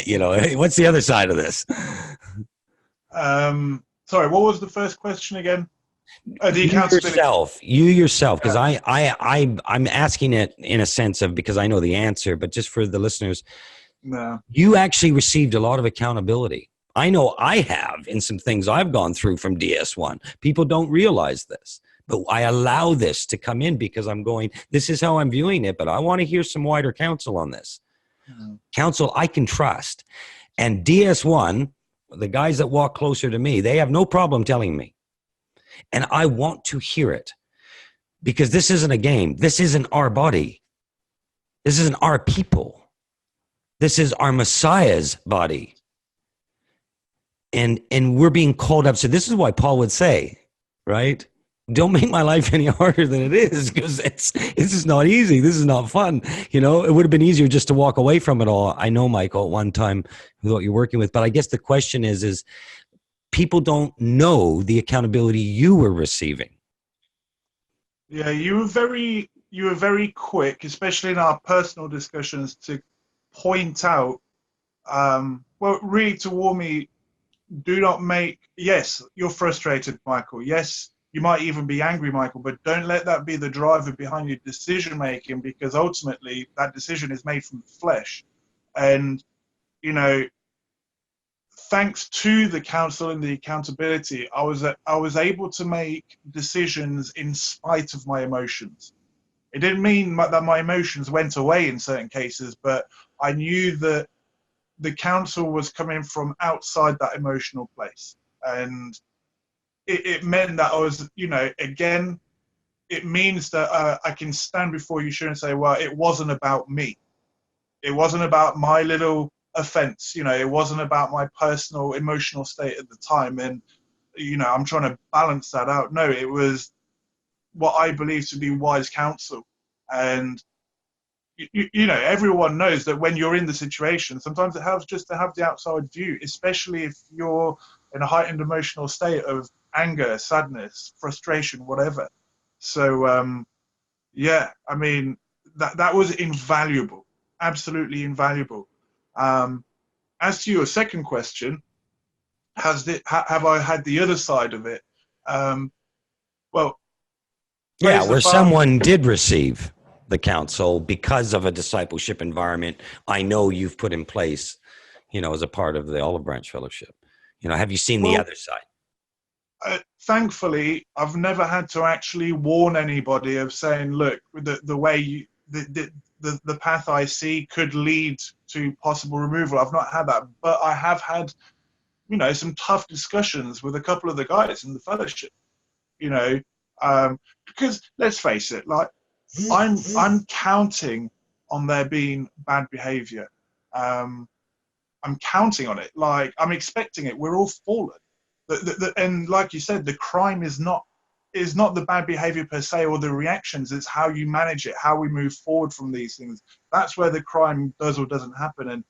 You know, what's the other side of this? Sorry, what was the first question again? The accountability. You yourself, because I'm asking it in a sense of, because I know the answer, but just for the listeners, you actually received a lot of accountability. I know I have in some things I've gone through from DS1. People don't realize this, but I allow this to come in because I'm going, this is how I'm viewing it, but I want to hear some wider counsel on this. Counsel I can trust. And DS1, the guys that walk closer to me, they have no problem telling me. And I want to hear it, because this isn't a game. This isn't our body. This isn't our people. This is our Messiah's body. And we're being called up. So this is why Paul would say, right? Don't make my life any harder than it is, because this is not easy. This is not fun. You know, it would have been easier just to walk away from it all. I know, Michael, at one time with what you're working with, but I guess the question is people don't know the accountability you were receiving. Yeah, you were very quick, especially in our personal discussions, to point out, well, really to warn me, do not make, yes, you're frustrated, Michael. Yes, you might even be angry, Michael, but don't let that be the driver behind your decision making, because ultimately that decision is made from the flesh. And, you know, thanks to the counsel and the accountability, I was able to make decisions in spite of my emotions. It didn't mean that my emotions went away in certain cases, but I knew that the counsel was coming from outside that emotional place. And it meant that I was, you know, again, it means that I can stand before you and say, well, it wasn't about me. It wasn't about my little offense. You know, it wasn't about my personal emotional state at the time. And, you know, I'm trying to balance that out. No, it was what I believe to be wise counsel. And, you know, everyone knows that when you're in the situation, sometimes it helps just to have the outside view, especially if you're in a heightened emotional state of anger, sadness, frustration, whatever. So, yeah, I mean, that was invaluable, absolutely invaluable. As to your second question, have I had the other side of it? Well, yeah, where someone did receive the counsel because of a discipleship environment I know you've put in place, you know, as a part of the Olive Branch Fellowship. You know, have you seen the other side? thankfully, I've never had to actually warn anybody of saying, look, the way the path I see could lead to possible removal. I've not had that, but I have had, some tough discussions with a couple of the guys in the fellowship, because let's face it, like I'm counting on there being bad behavior. I'm counting on it. Like, I'm expecting it. We're all fallen. And like you said, the crime is not the bad behavior per se or the reactions. It's how you manage it, how we move forward from these things. That's where the crime does or doesn't happen. And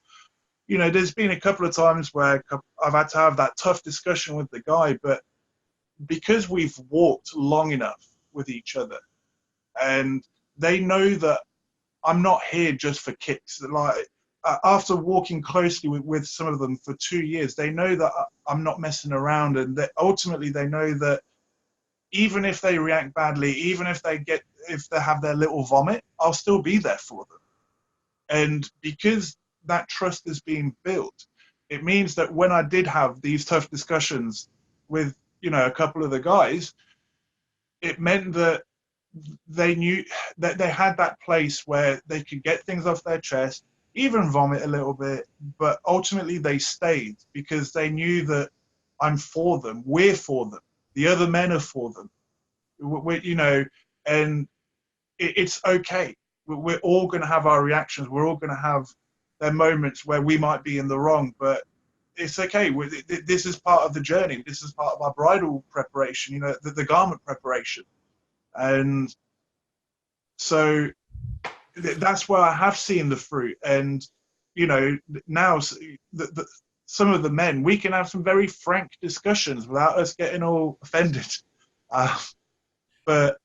there's been a couple of times where I've had to have that tough discussion with the guy, but because we've walked long enough with each other, and they know that I'm not here just for kicks. Like, after walking closely with some of them for 2 years, they know that I'm not messing around, and that ultimately they know that even if they react badly, even if they have their little vomit, I'll still be there for them. And because that trust is being built, it means that when I did have these tough discussions with, a couple of the guys, it meant that they knew that they had that place where they could get things off their chest, even vomit a little bit, but ultimately they stayed because they knew that I'm for them. We're for them. The other men are for them. And it's okay. We're all going to have our reactions. We're all going to have their moments where we might be in the wrong, but it's okay. This is part of the journey. This is part of our bridal preparation, the garment preparation. And so that's where I have seen the fruit. And, now some of the men, we can have some very frank discussions without us getting all offended. But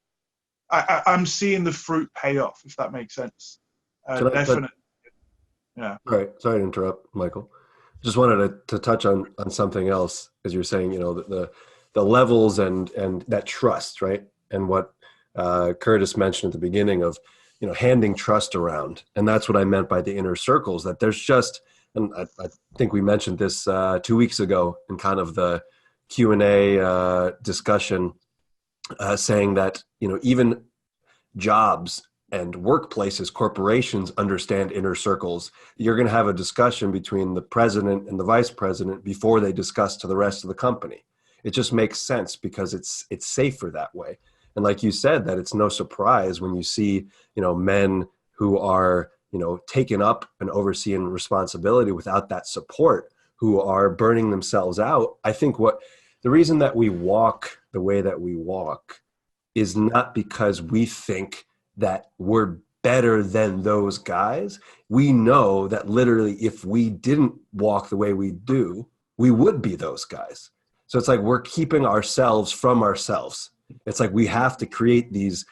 I'm seeing the fruit pay off, if that makes sense. Definitely. Yeah. All right. Sorry to interrupt, Michael. Just wanted to touch on something else, as you're saying, the levels and that trust, right? And what Curtis mentioned at the beginning of, handing trust around. And that's what I meant by the inner circles, that there's just, and I think we mentioned this 2 weeks ago in kind of the Q&A discussion, saying that, even jobs and workplaces, corporations understand inner circles. You're going to have a discussion between the president and the vice president before they discuss to the rest of the company. It just makes sense because it's safer that way. And like you said, that it's no surprise when you see, men who are, taking up and overseeing responsibility without that support, who are burning themselves out. I think the reason that we walk the way that we walk is not because we think that we're better than those guys. We know that literally if we didn't walk the way we do, we would be those guys. So it's like we're keeping ourselves from ourselves. It's like we have to create these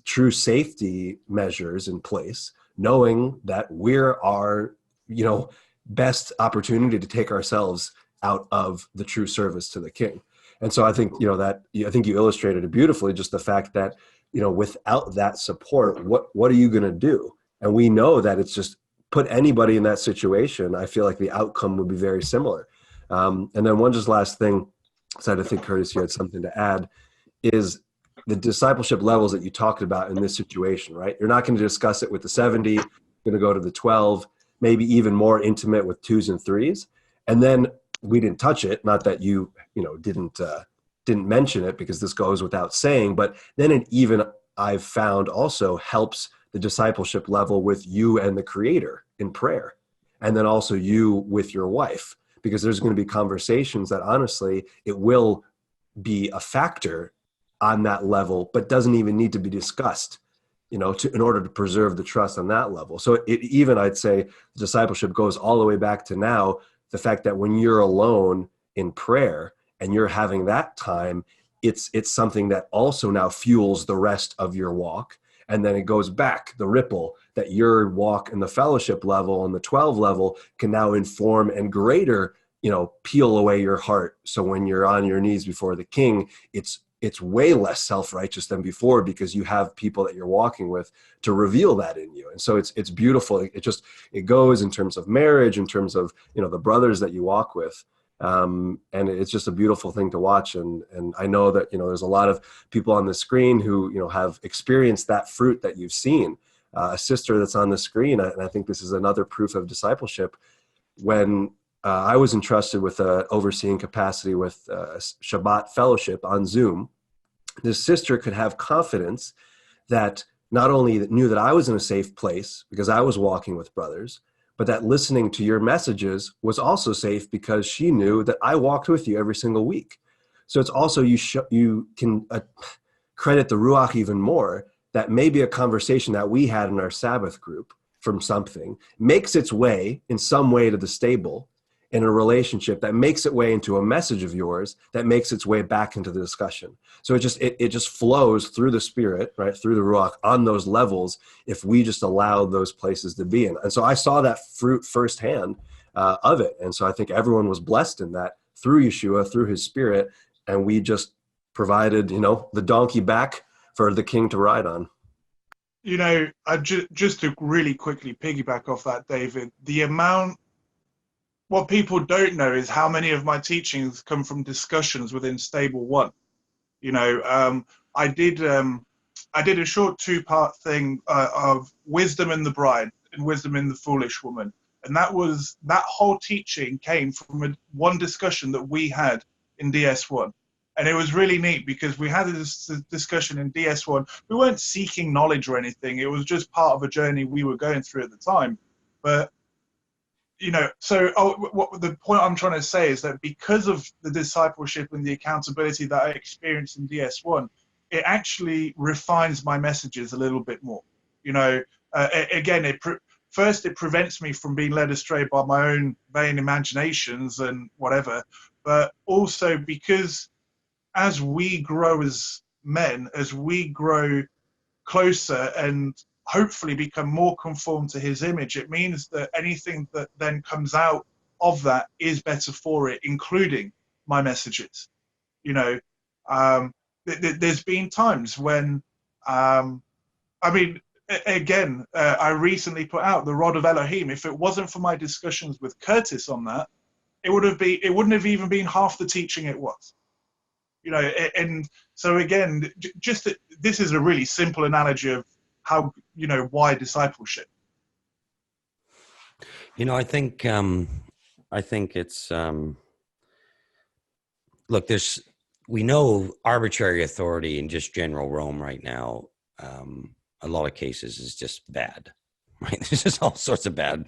true safety measures in place, knowing that we're our, best opportunity to take ourselves out of the true service to the King. And so I think, I think you illustrated it beautifully, just the fact that, without that support, what are you going to do? And we know that it's just put anybody in that situation. I feel like the outcome would be very similar. And then one just last thing, so I think Curtis, you had something to add, is the discipleship levels that you talked about in this situation, right? You're not going to discuss it with the 70, you're going to go to the 12, maybe even more intimate with 2s and 3s. And then we didn't touch it, not that you didn't mention it, because this goes without saying, but then it even, I've found, also helps the discipleship level with you and the Creator in prayer. And then also you with your wife, because there's going to be conversations that honestly, it will be a factor on that level, but doesn't even need to be discussed, in order to preserve the trust on that level. So it even, I'd say, discipleship goes all the way back to now, the fact that when you're alone in prayer and you're having that time, it's something that also now fuels the rest of your walk. And then it goes back, the ripple, that your walk in the fellowship level and the 12 level can now inform and greater, peel away your heart. So when you're on your knees before the King, it's way less self-righteous than before, because you have people that you're walking with to reveal that in you. And so it's beautiful. It goes in terms of marriage, in terms of, the brothers that you walk with. And it's just a beautiful thing to watch. And I know that, there's a lot of people on the screen who, have experienced that fruit that you've seen. A sister that's on the screen, and I think this is another proof of discipleship. When I was entrusted with an overseeing capacity with Shabbat fellowship on Zoom, this sister could have confidence that not only knew that I was in a safe place because I was walking with brothers, but that listening to your messages was also safe because she knew that I walked with you every single week. So it's also, you can credit the Ruach even more, that maybe a conversation that we had in our Sabbath group from something makes its way in some way to the stable in a relationship that makes its way into a message of yours that makes its way back into the discussion. So it just flows through the Spirit, right, through the Ruach on those levels if we just allow those places to be in. And so I saw that fruit firsthand of it. And so I think everyone was blessed in that through Yeshua, through his Spirit, and we just provided, the donkey back for the king to ride on. Just to really quickly piggyback off that, David, what people don't know is how many of my teachings come from discussions within Stable One. I did a short 2-part thing of wisdom in the bride and wisdom in the foolish woman, and that whole teaching came from one discussion that we had in DS1. And it was really neat because we had this discussion in DS1. We weren't seeking knowledge or anything. It was just part of a journey we were going through at the time. But, what the point I'm trying to say is that because of the discipleship and the accountability that I experienced in DS1, it actually refines my messages a little bit more. Again, first it prevents me from being led astray by my own vain imaginations and whatever, but also because as we grow as men, as we grow closer and hopefully become more conformed to his image, it means that anything that then comes out of that is better for it, including my messages. There's been times when, I recently put out the Rod of Elohim. If it wasn't for my discussions with Curtis on that, it wouldn't have even been half the teaching it was. And so again, this is a really simple analogy of how, why discipleship. I think it's, look, we know arbitrary authority in just general Rome right now, a lot of cases is just bad, right? There's just all sorts of bad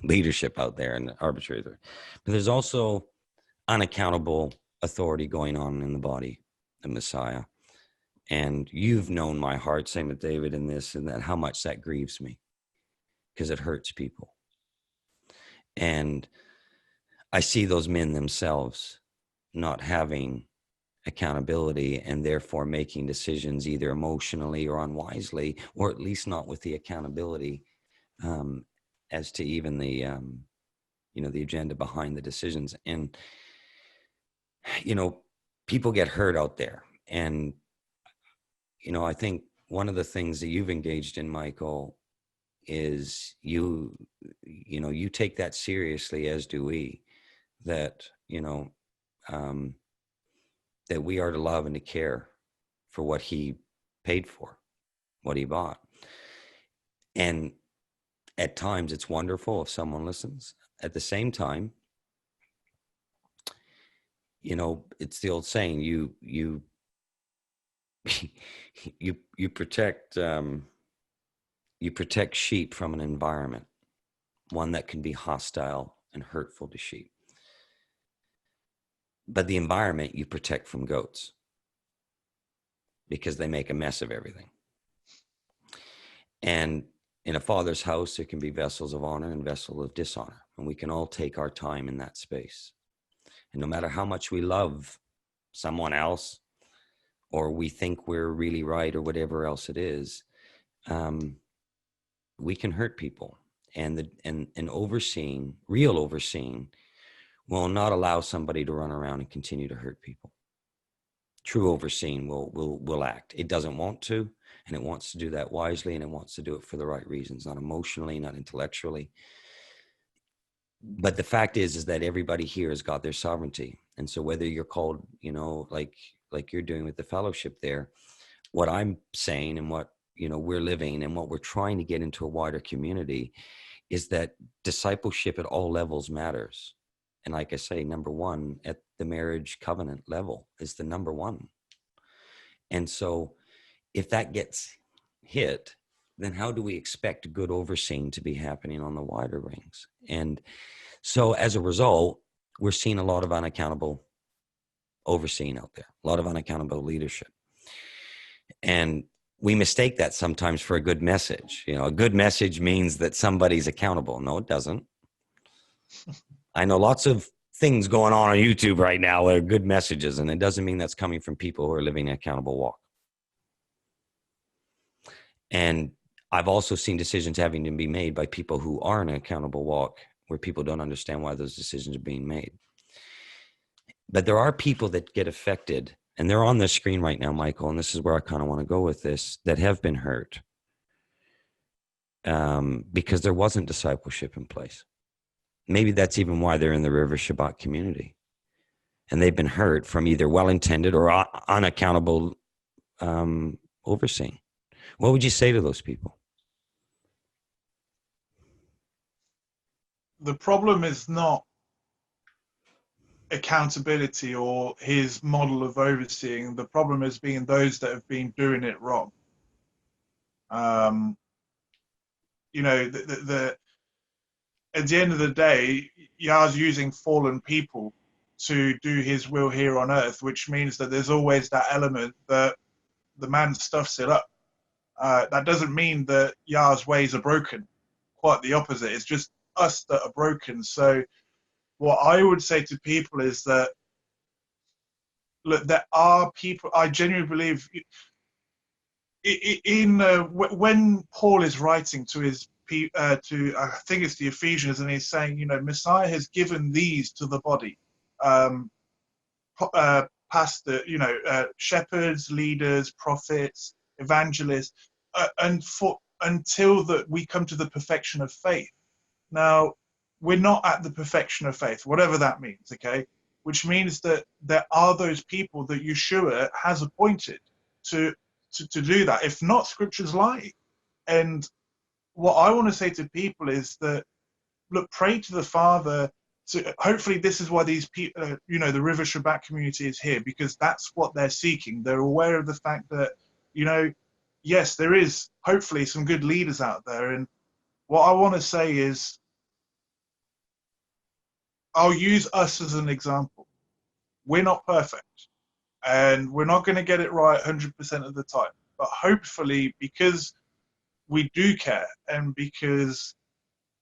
leadership out there and arbitrary authority. But there's also unaccountable authority going on in the body of Messiah. And you've known my heart, same with David, in this, and that how much that grieves me because it hurts people. And I see those men themselves not having accountability and therefore making decisions either emotionally or unwisely, or at least not with the accountability as to even the, the agenda behind the decisions. And people get hurt out there. And, I think one of the things that you've engaged in, Michael, is you take that seriously, as do we, that, that we are to love and to care for what he paid for, what he bought. And at times it's wonderful if someone listens. At the same time, it's the old saying, you protect sheep from an environment, one that can be hostile and hurtful to sheep. But the environment you protect from goats because they make a mess of everything. And in a father's house, there can be vessels of honor and vessels of dishonor, and we can all take our time in that space. And no matter how much we love someone else, or we think we're really right, or whatever else it is, we can hurt people. And real overseeing, will not allow somebody to run around and continue to hurt people. True overseeing will act. It doesn't want to, and it wants to do that wisely, and it wants to do it for the right reasons, not emotionally, not intellectually. but the fact is that everybody here has got their sovereignty. And so whether you're called, like you're doing with the fellowship there, what I'm saying and what, we're living and what we're trying to get into a wider community is that discipleship at all levels matters. And like I say, number one, at the marriage covenant level is the number one. And so if that gets hit, then how do we expect good overseeing to be happening on the wider rings? And so as a result, we're seeing a lot of unaccountable overseeing out there, a lot of unaccountable leadership. And we mistake that sometimes for a good message. A good message means that somebody's accountable. No, it doesn't. I know lots of things going on YouTube right now that are good messages, and it doesn't mean that's coming from people who are living an accountable walk. And I've also seen decisions having to be made by people who are in an accountable walk where people don't understand why those decisions are being made. But there are people that get affected, and they're on the screen right now, Michael, and this is where I kind of want to go with this, that have been hurt because there wasn't discipleship in place. Maybe that's even why they're in the River Shabbat community. And they've been hurt from either well-intended or unaccountable overseeing. What would you say to those people? The problem is not accountability or his model of overseeing. The problem has been those that have been doing it wrong. At the end of the day, Yah's using fallen people to do his will here on earth, which means that there's always that element that the man stuffs it up. That doesn't mean that Yah's ways are broken. Quite the opposite. It's just us that are broken. So what I would say to people is that, look, there are people, I genuinely believe, when Paul is writing to his I think it's the Ephesians, and he's saying, Messiah has given these to the body, pastor, shepherds, leaders, prophets, evangelists, until that we come to the perfection of faith. Now, we're not at the perfection of faith, whatever that means, okay? Which means that there are those people that Yeshua has appointed to do that. If not, Scripture's lying. And what I want to say to people is that, look, pray to the Father. Hopefully this is why these people, the River Shabbat community is here, because that's what they're seeking. They're aware of the fact that, yes, there is hopefully some good leaders out there. And what I want to say is, I'll use us as an example. We're not perfect, and we're not going to get it right 100% of the time. But hopefully, because we do care and because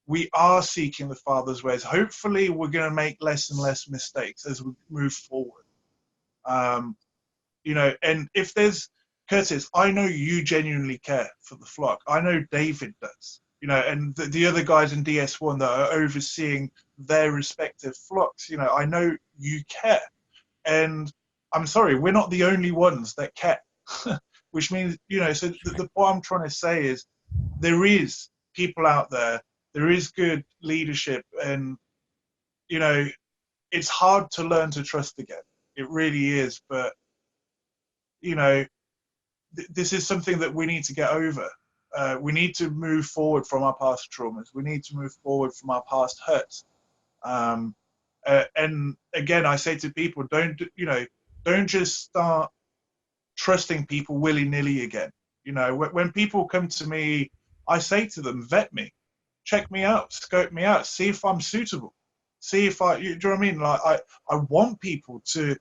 we are seeking the Father's ways, hopefully we're going to make less and less mistakes as we move forward. And if there's, Curtis, I know you genuinely care for the flock. I know David does. And the other guys in DS1 that are overseeing their respective flocks, I know you care. And I'm sorry, we're not the only ones that care. Which means, so the point I'm trying to say is there is people out there, there is good leadership, and, it's hard to learn to trust again. It really is. But, this is something that we need to get over. We need to move forward from our past traumas. We need to move forward from our past hurts. And again, I say to people, don't just start trusting people willy-nilly again. When people come to me, I say to them, vet me, check me out, scope me out, see if I'm suitable, see if do you know what I mean? Like I want people to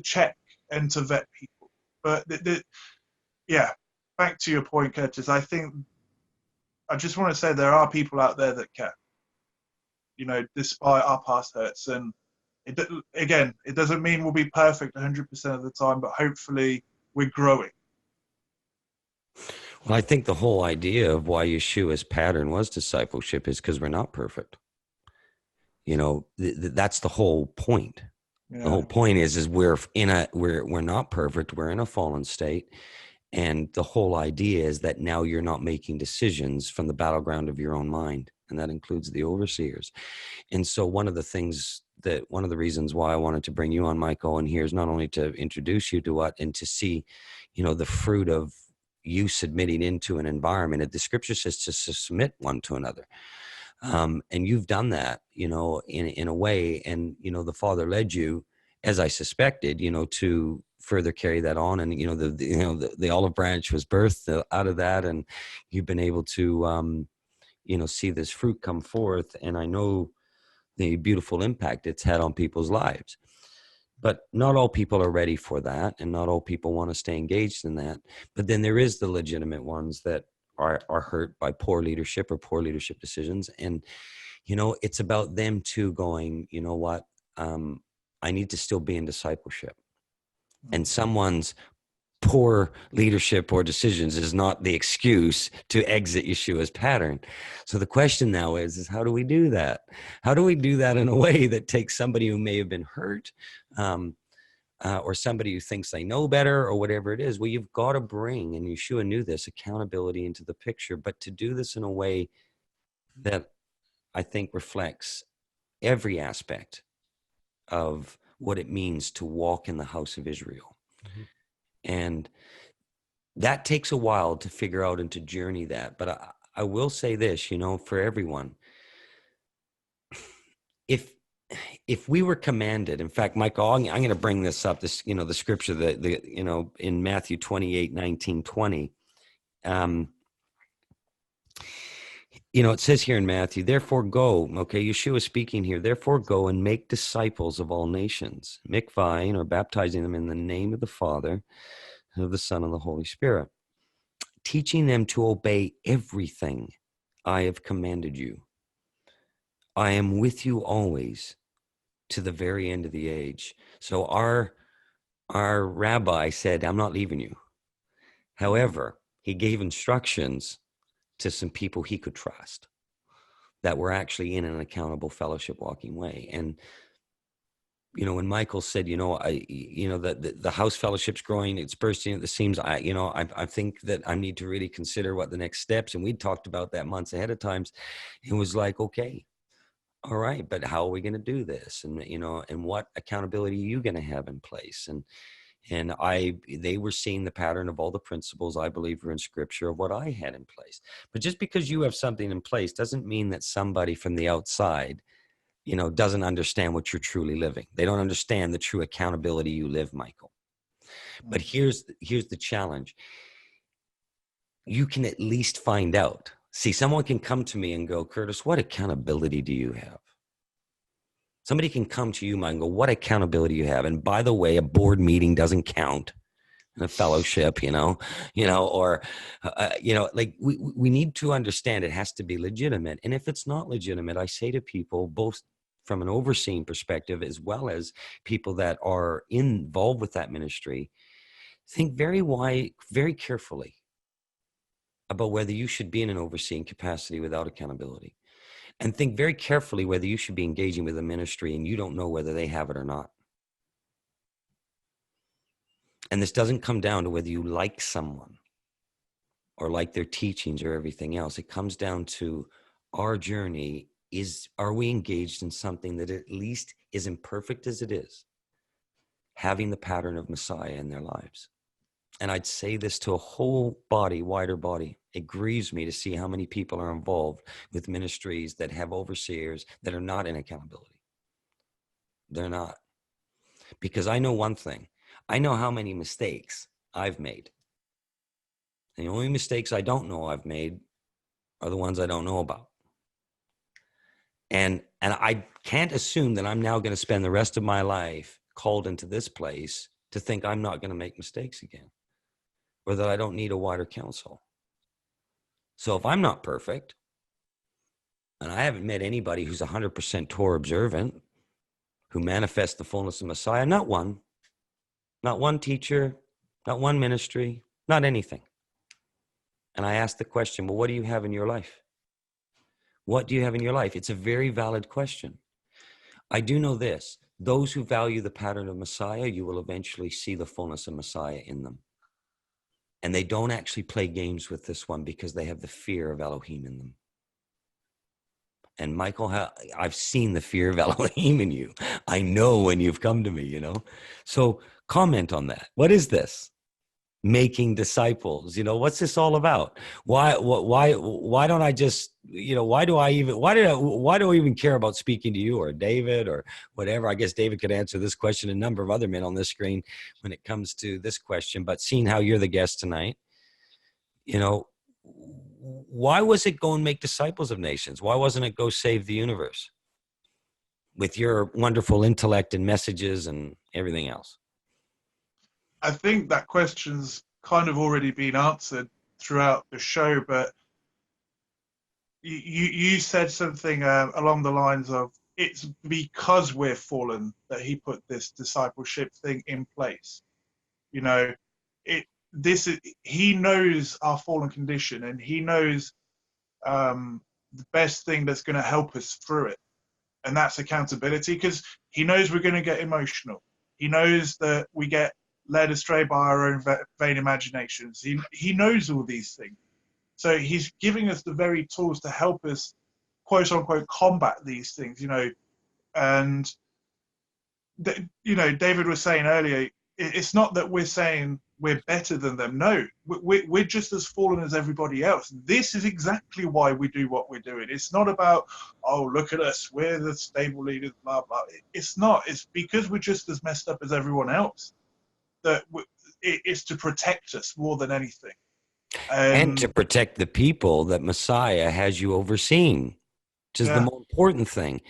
check and to vet people. But yeah, back to your point, Curtis, I think I just want to say there are people out there that care, despite our past hurts. And it doesn't mean we'll be perfect 100% of the time, but hopefully we're growing. Well, I think the whole idea of why Yeshua's pattern was discipleship is because we're not perfect. That's the whole point. Yeah. The whole point is we're not perfect. We're in a fallen state. And the whole idea is that now you're not making decisions from the battleground of your own mind. and that includes the overseers. And so one of the reasons why I wanted to bring you on, Michael, and here's not only to introduce you to what, and to see, the fruit of you submitting into an environment. The scripture says to submit one to another. And you've done that, in a way, and, the Father led you, as I suspected, to further carry that on. And, the olive branch was birthed out of that. And you've been able to, see this fruit come forth. And I know the beautiful impact it's had on people's lives. But not all people are ready for that, and not all people want to stay engaged in that. But then there is the legitimate ones that are hurt by poor leadership or poor leadership decisions. And, it's about them too going, you know what, I need to still be in discipleship. And someone's poor leadership or decisions is not the excuse to exit Yeshua's pattern. So the question now is how do we do that? How do we do that in a way that takes somebody who may have been hurt, or somebody who thinks they know better, or whatever it is? Well, you've got to bring, and Yeshua knew this, accountability into the picture, but to do this in a way that I think reflects every aspect of what it means to walk in the house of Israel. Mm-hmm. And that takes a while to figure out and to journey that. But I will say this, for everyone, if we were commanded, in fact, Michael, I'm going to bring this up, the scripture that, in Matthew 28, 19, 20, it says here in Matthew, therefore go, okay, Yeshua speaking here, therefore go and make disciples of all nations, mikvah, or baptizing them in the name of the Father, of the Son, and the Holy Spirit, teaching them to obey everything I have commanded you. I am with you always to the very end of the age. So our rabbi said, I'm not leaving you. However, he gave instructions to some people he could trust that were actually in an accountable fellowship walking way. And when Michael said, the house fellowship's growing, it's bursting at the seams. I think that I need to really consider what the next steps. And we talked about that months ahead of times. It was like, okay, all right, but how are we going to do this? And, and what accountability are you going to have in place? And they were seeing the pattern of all the principles I believe were in scripture of what I had in place. But just because you have something in place doesn't mean that somebody from the outside doesn't understand what you're truly living. They don't understand the true accountability you live, Michael. But here's the challenge. You can at least find out. See, someone can come to me and go, Curtis, what accountability do you have? Somebody can come to you, Mike, and go, what accountability do you have? And by the way, a board meeting doesn't count in a fellowship, or we need to understand it has to be legitimate. And if it's not legitimate, I say to people, both from an overseeing perspective, as well as people that are involved with that ministry, think very carefully about whether you should be in an overseeing capacity without accountability. And think very carefully whether you should be engaging with a ministry and you don't know whether they have it or not. And this doesn't come down to whether you like someone or like their teachings or everything else. It comes down to our journey. Are we engaged in something that at least is imperfect as it is, having the pattern of Messiah in their lives? And I'd say this to a whole body, wider body. It grieves me to see how many people are involved with ministries that have overseers that are not in accountability. They're not. Because I know one thing. I know how many mistakes I've made. And the only mistakes I don't know I've made are the ones I don't know about. And I can't assume that I'm now going to spend the rest of my life called into this place to think I'm not going to make mistakes again, or that I don't need a wider counsel. So if I'm not perfect, and I haven't met anybody who's 100% Torah observant, who manifests the fullness of Messiah, not one teacher, not one ministry, not anything. And I ask the question, well, what do you have in your life? What do you have in your life? It's a very valid question. I do know this. Those who value the pattern of Messiah, you will eventually see the fullness of Messiah in them. And they don't actually play games with this one because they have the fear of Elohim in them. And Michael, I've seen the fear of Elohim in you. I know when you've come to me, you know. So comment on that. What is this? Making disciples. You know, what's this all about? Why don't I just, you know, why do I even care about speaking to you or David or whatever? I guess David could answer this question, a number of other men on this screen when it comes to this question, but seeing how you're the guest tonight, you know, why was it go and make disciples of nations? Why wasn't it go save the universe with your wonderful intellect and messages and everything else? I think that question's kind of already been answered throughout the show, but you said something along the lines of, it's because we're fallen that he put this discipleship thing in place. You know, he knows our fallen condition, and he knows the best thing that's going to help us through it, and that's accountability, because he knows we're going to get emotional. He knows that we get led astray by our own vain imaginations. He knows all these things. So he's giving us the very tools to help us, quote unquote, combat these things, you know. And, you know, David was saying earlier, it's not that we're saying we're better than them. No, we're just as fallen as everybody else. This is exactly why we do what we're doing. It's not about, oh, look at us, we're the stable leaders, blah, blah. It's not. It's because we're just as messed up as everyone else. That it's to protect us more than anything. And to protect the people that Messiah has you overseeing, which is the more important thing.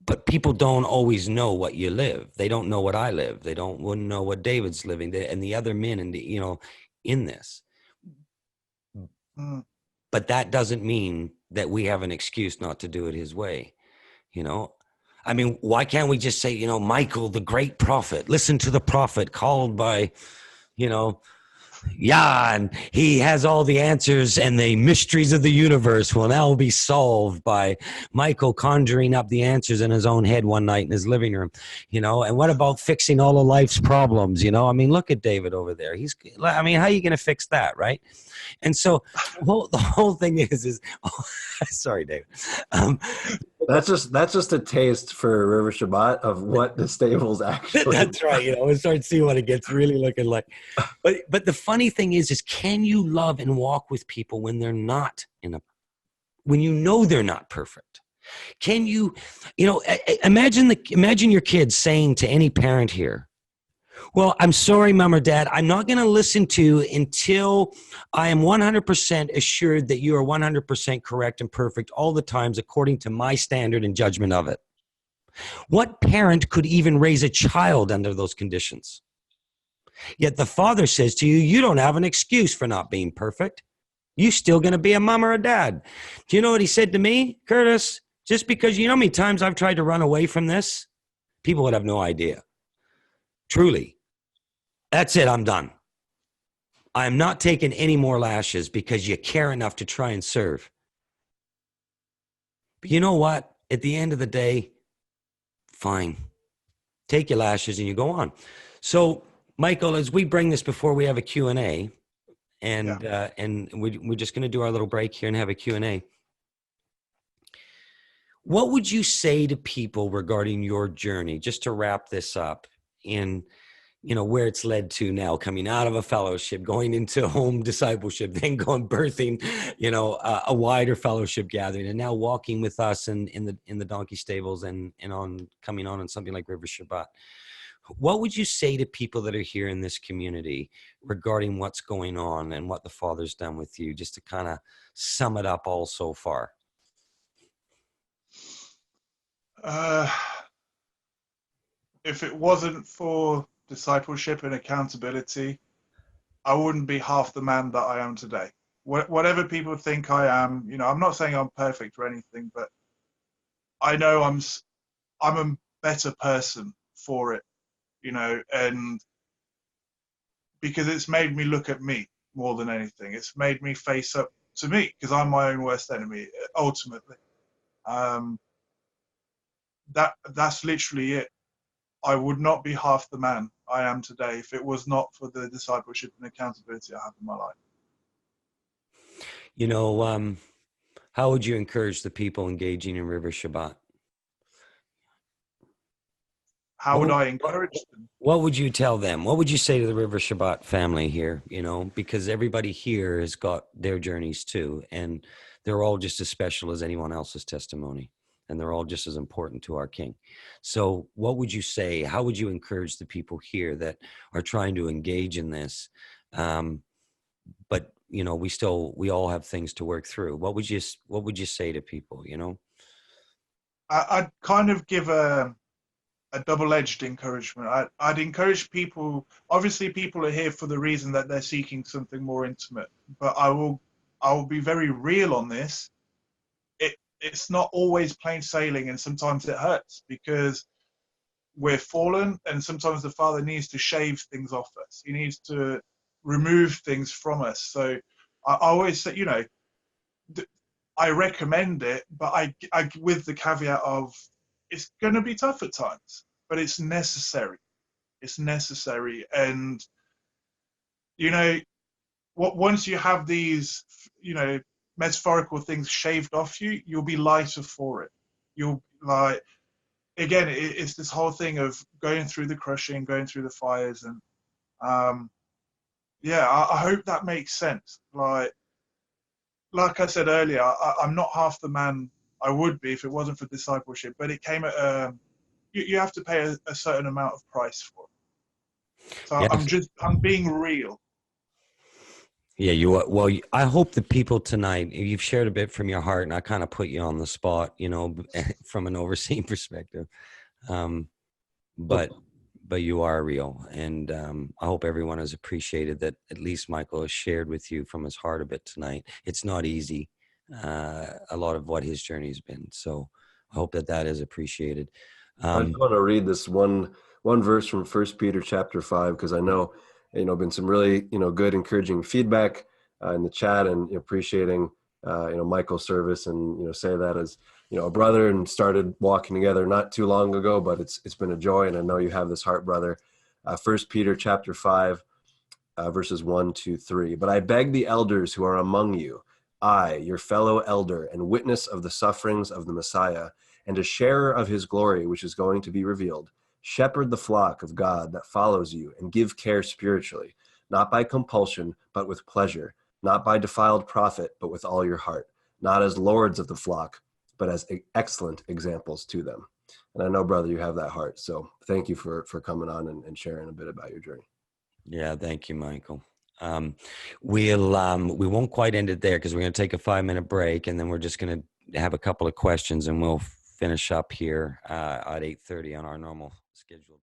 But people don't always know what you live. They don't know what I live. They wouldn't know what David's living and the other men in this. But that doesn't mean that we have an excuse not to do it his way. You know, I mean, why can't we just say, you know, Michael, the great prophet, listen to the prophet called by, you know, and he has all the answers, and the mysteries of the universe will now be solved by Michael conjuring up the answers in his own head one night in his living room, you know. And what about fixing all of life's problems? You know, I mean, look at David over there. How are you going to fix that, right? And so the whole thing is sorry, David. That's just a taste for River Shabbat of what the stables actually. That's right. You know, we'll start seeing what it gets really looking like. But the funny thing is can you love and walk with people when they're not when you know they're not perfect? Can you, you know, imagine your kids saying to any parent here, well, I'm sorry, Mom or Dad, I'm not going to listen to you until I am 100% assured that you are 100% correct and perfect all the times according to my standard and judgment of it. What parent could even raise a child under those conditions? Yet the Father says to you, you don't have an excuse for not being perfect. You're still going to be a mom or a dad. Do you know what he said to me, Curtis? Just because, you know how many times I've tried to run away from this? People would have no idea. Truly. That's it. I'm done. I'm not taking any more lashes because you care enough to try and serve. But you know what? At the end of the day, fine. Take your lashes and you go on. So, Michael, as we bring this before we have a Q&A, and we're just going to do our little break here and have a Q&A. What would you say to people regarding your journey, just to wrap this up in, you know, where it's led to now, coming out of a fellowship, going into home discipleship, then going birthing, you know, a wider fellowship gathering, and now walking with us in the donkey stables and coming on something like River Shabbat. What would you say to people that are here in this community regarding what's going on and what the Father's done with you, just to kind of sum it up all so far? If it wasn't for discipleship and accountability, I wouldn't be half the man that I am today. Whatever people think I am, you know, I'm not saying I'm perfect or anything, but I know I'm a better person for it, you know, and because it's made me look at me more than anything. It's made me face up to me, because I'm my own worst enemy, ultimately. That's literally it. I would not be half the man I am today if it was not for the discipleship and accountability I have in my life. You know, How would you encourage the people engaging in River Shabbat? How would I encourage them? What would you tell them? What would you say to the River Shabbat family here? You know, because everybody here has got their journeys too, and they're all just as special as anyone else's testimony, and they're all just as important to our King. So what would you say? How would you encourage the people here that are trying to engage in this? But you know, we all have things to work through. What would you say to people, you know? I'd kind of give a double-edged encouragement. I'd encourage people. Obviously, people are here for the reason that they're seeking something more intimate. But I will be very real on this. It's not always plain sailing, and sometimes it hurts because we're fallen, and sometimes the Father needs to shave things off us. He needs to remove things from us. So I always say, you know, I recommend it, but I with the caveat of, it's going to be tough at times, but it's necessary. It's necessary. And, you know, once you have these, you know, metaphorical things shaved off you, you'll be lighter for it. You'll like, again, it's this whole thing of going through the crushing, going through the fires. And yeah, I hope that makes sense. Like I said earlier, I'm not half the man I would be if it wasn't for discipleship, but it came at you have to pay a certain amount of price for it. So Yes. I'm being real. Yeah, you are. Well, I hope the people tonight, you've shared a bit from your heart, and I kind of put you on the spot, you know, from an overseeing perspective. But you are real, and I hope everyone has appreciated that. At least Michael has shared with you from his heart a bit tonight. It's not easy, a lot of what his journey has been. So I hope that is appreciated. I just want to read this one verse from 1 Peter chapter 5, because I know, you know, been some really, you know, good encouraging feedback in the chat, and appreciating you know, Michael's service, and, you know, say that as, you know, a brother, and started walking together not too long ago, but it's been a joy, and I know you have this heart, brother. 1 Peter chapter 5 verses 1, 2, 3. But I beg the elders who are among you, I, your fellow elder and witness of the sufferings of the Messiah, and a sharer of his glory, which is going to be revealed, shepherd the flock of God that follows you, and give care spiritually, not by compulsion, but with pleasure, not by defiled profit, but with all your heart, not as lords of the flock, but as excellent examples to them. And I know, brother, you have that heart. So thank you for coming on and sharing a bit about your journey. Yeah, thank you, Michael. We won't quite end it there, because we're going to take a 5-minute break, and then we're just going to have a couple of questions, and we'll finish up here at 8:30 on our normal schedule.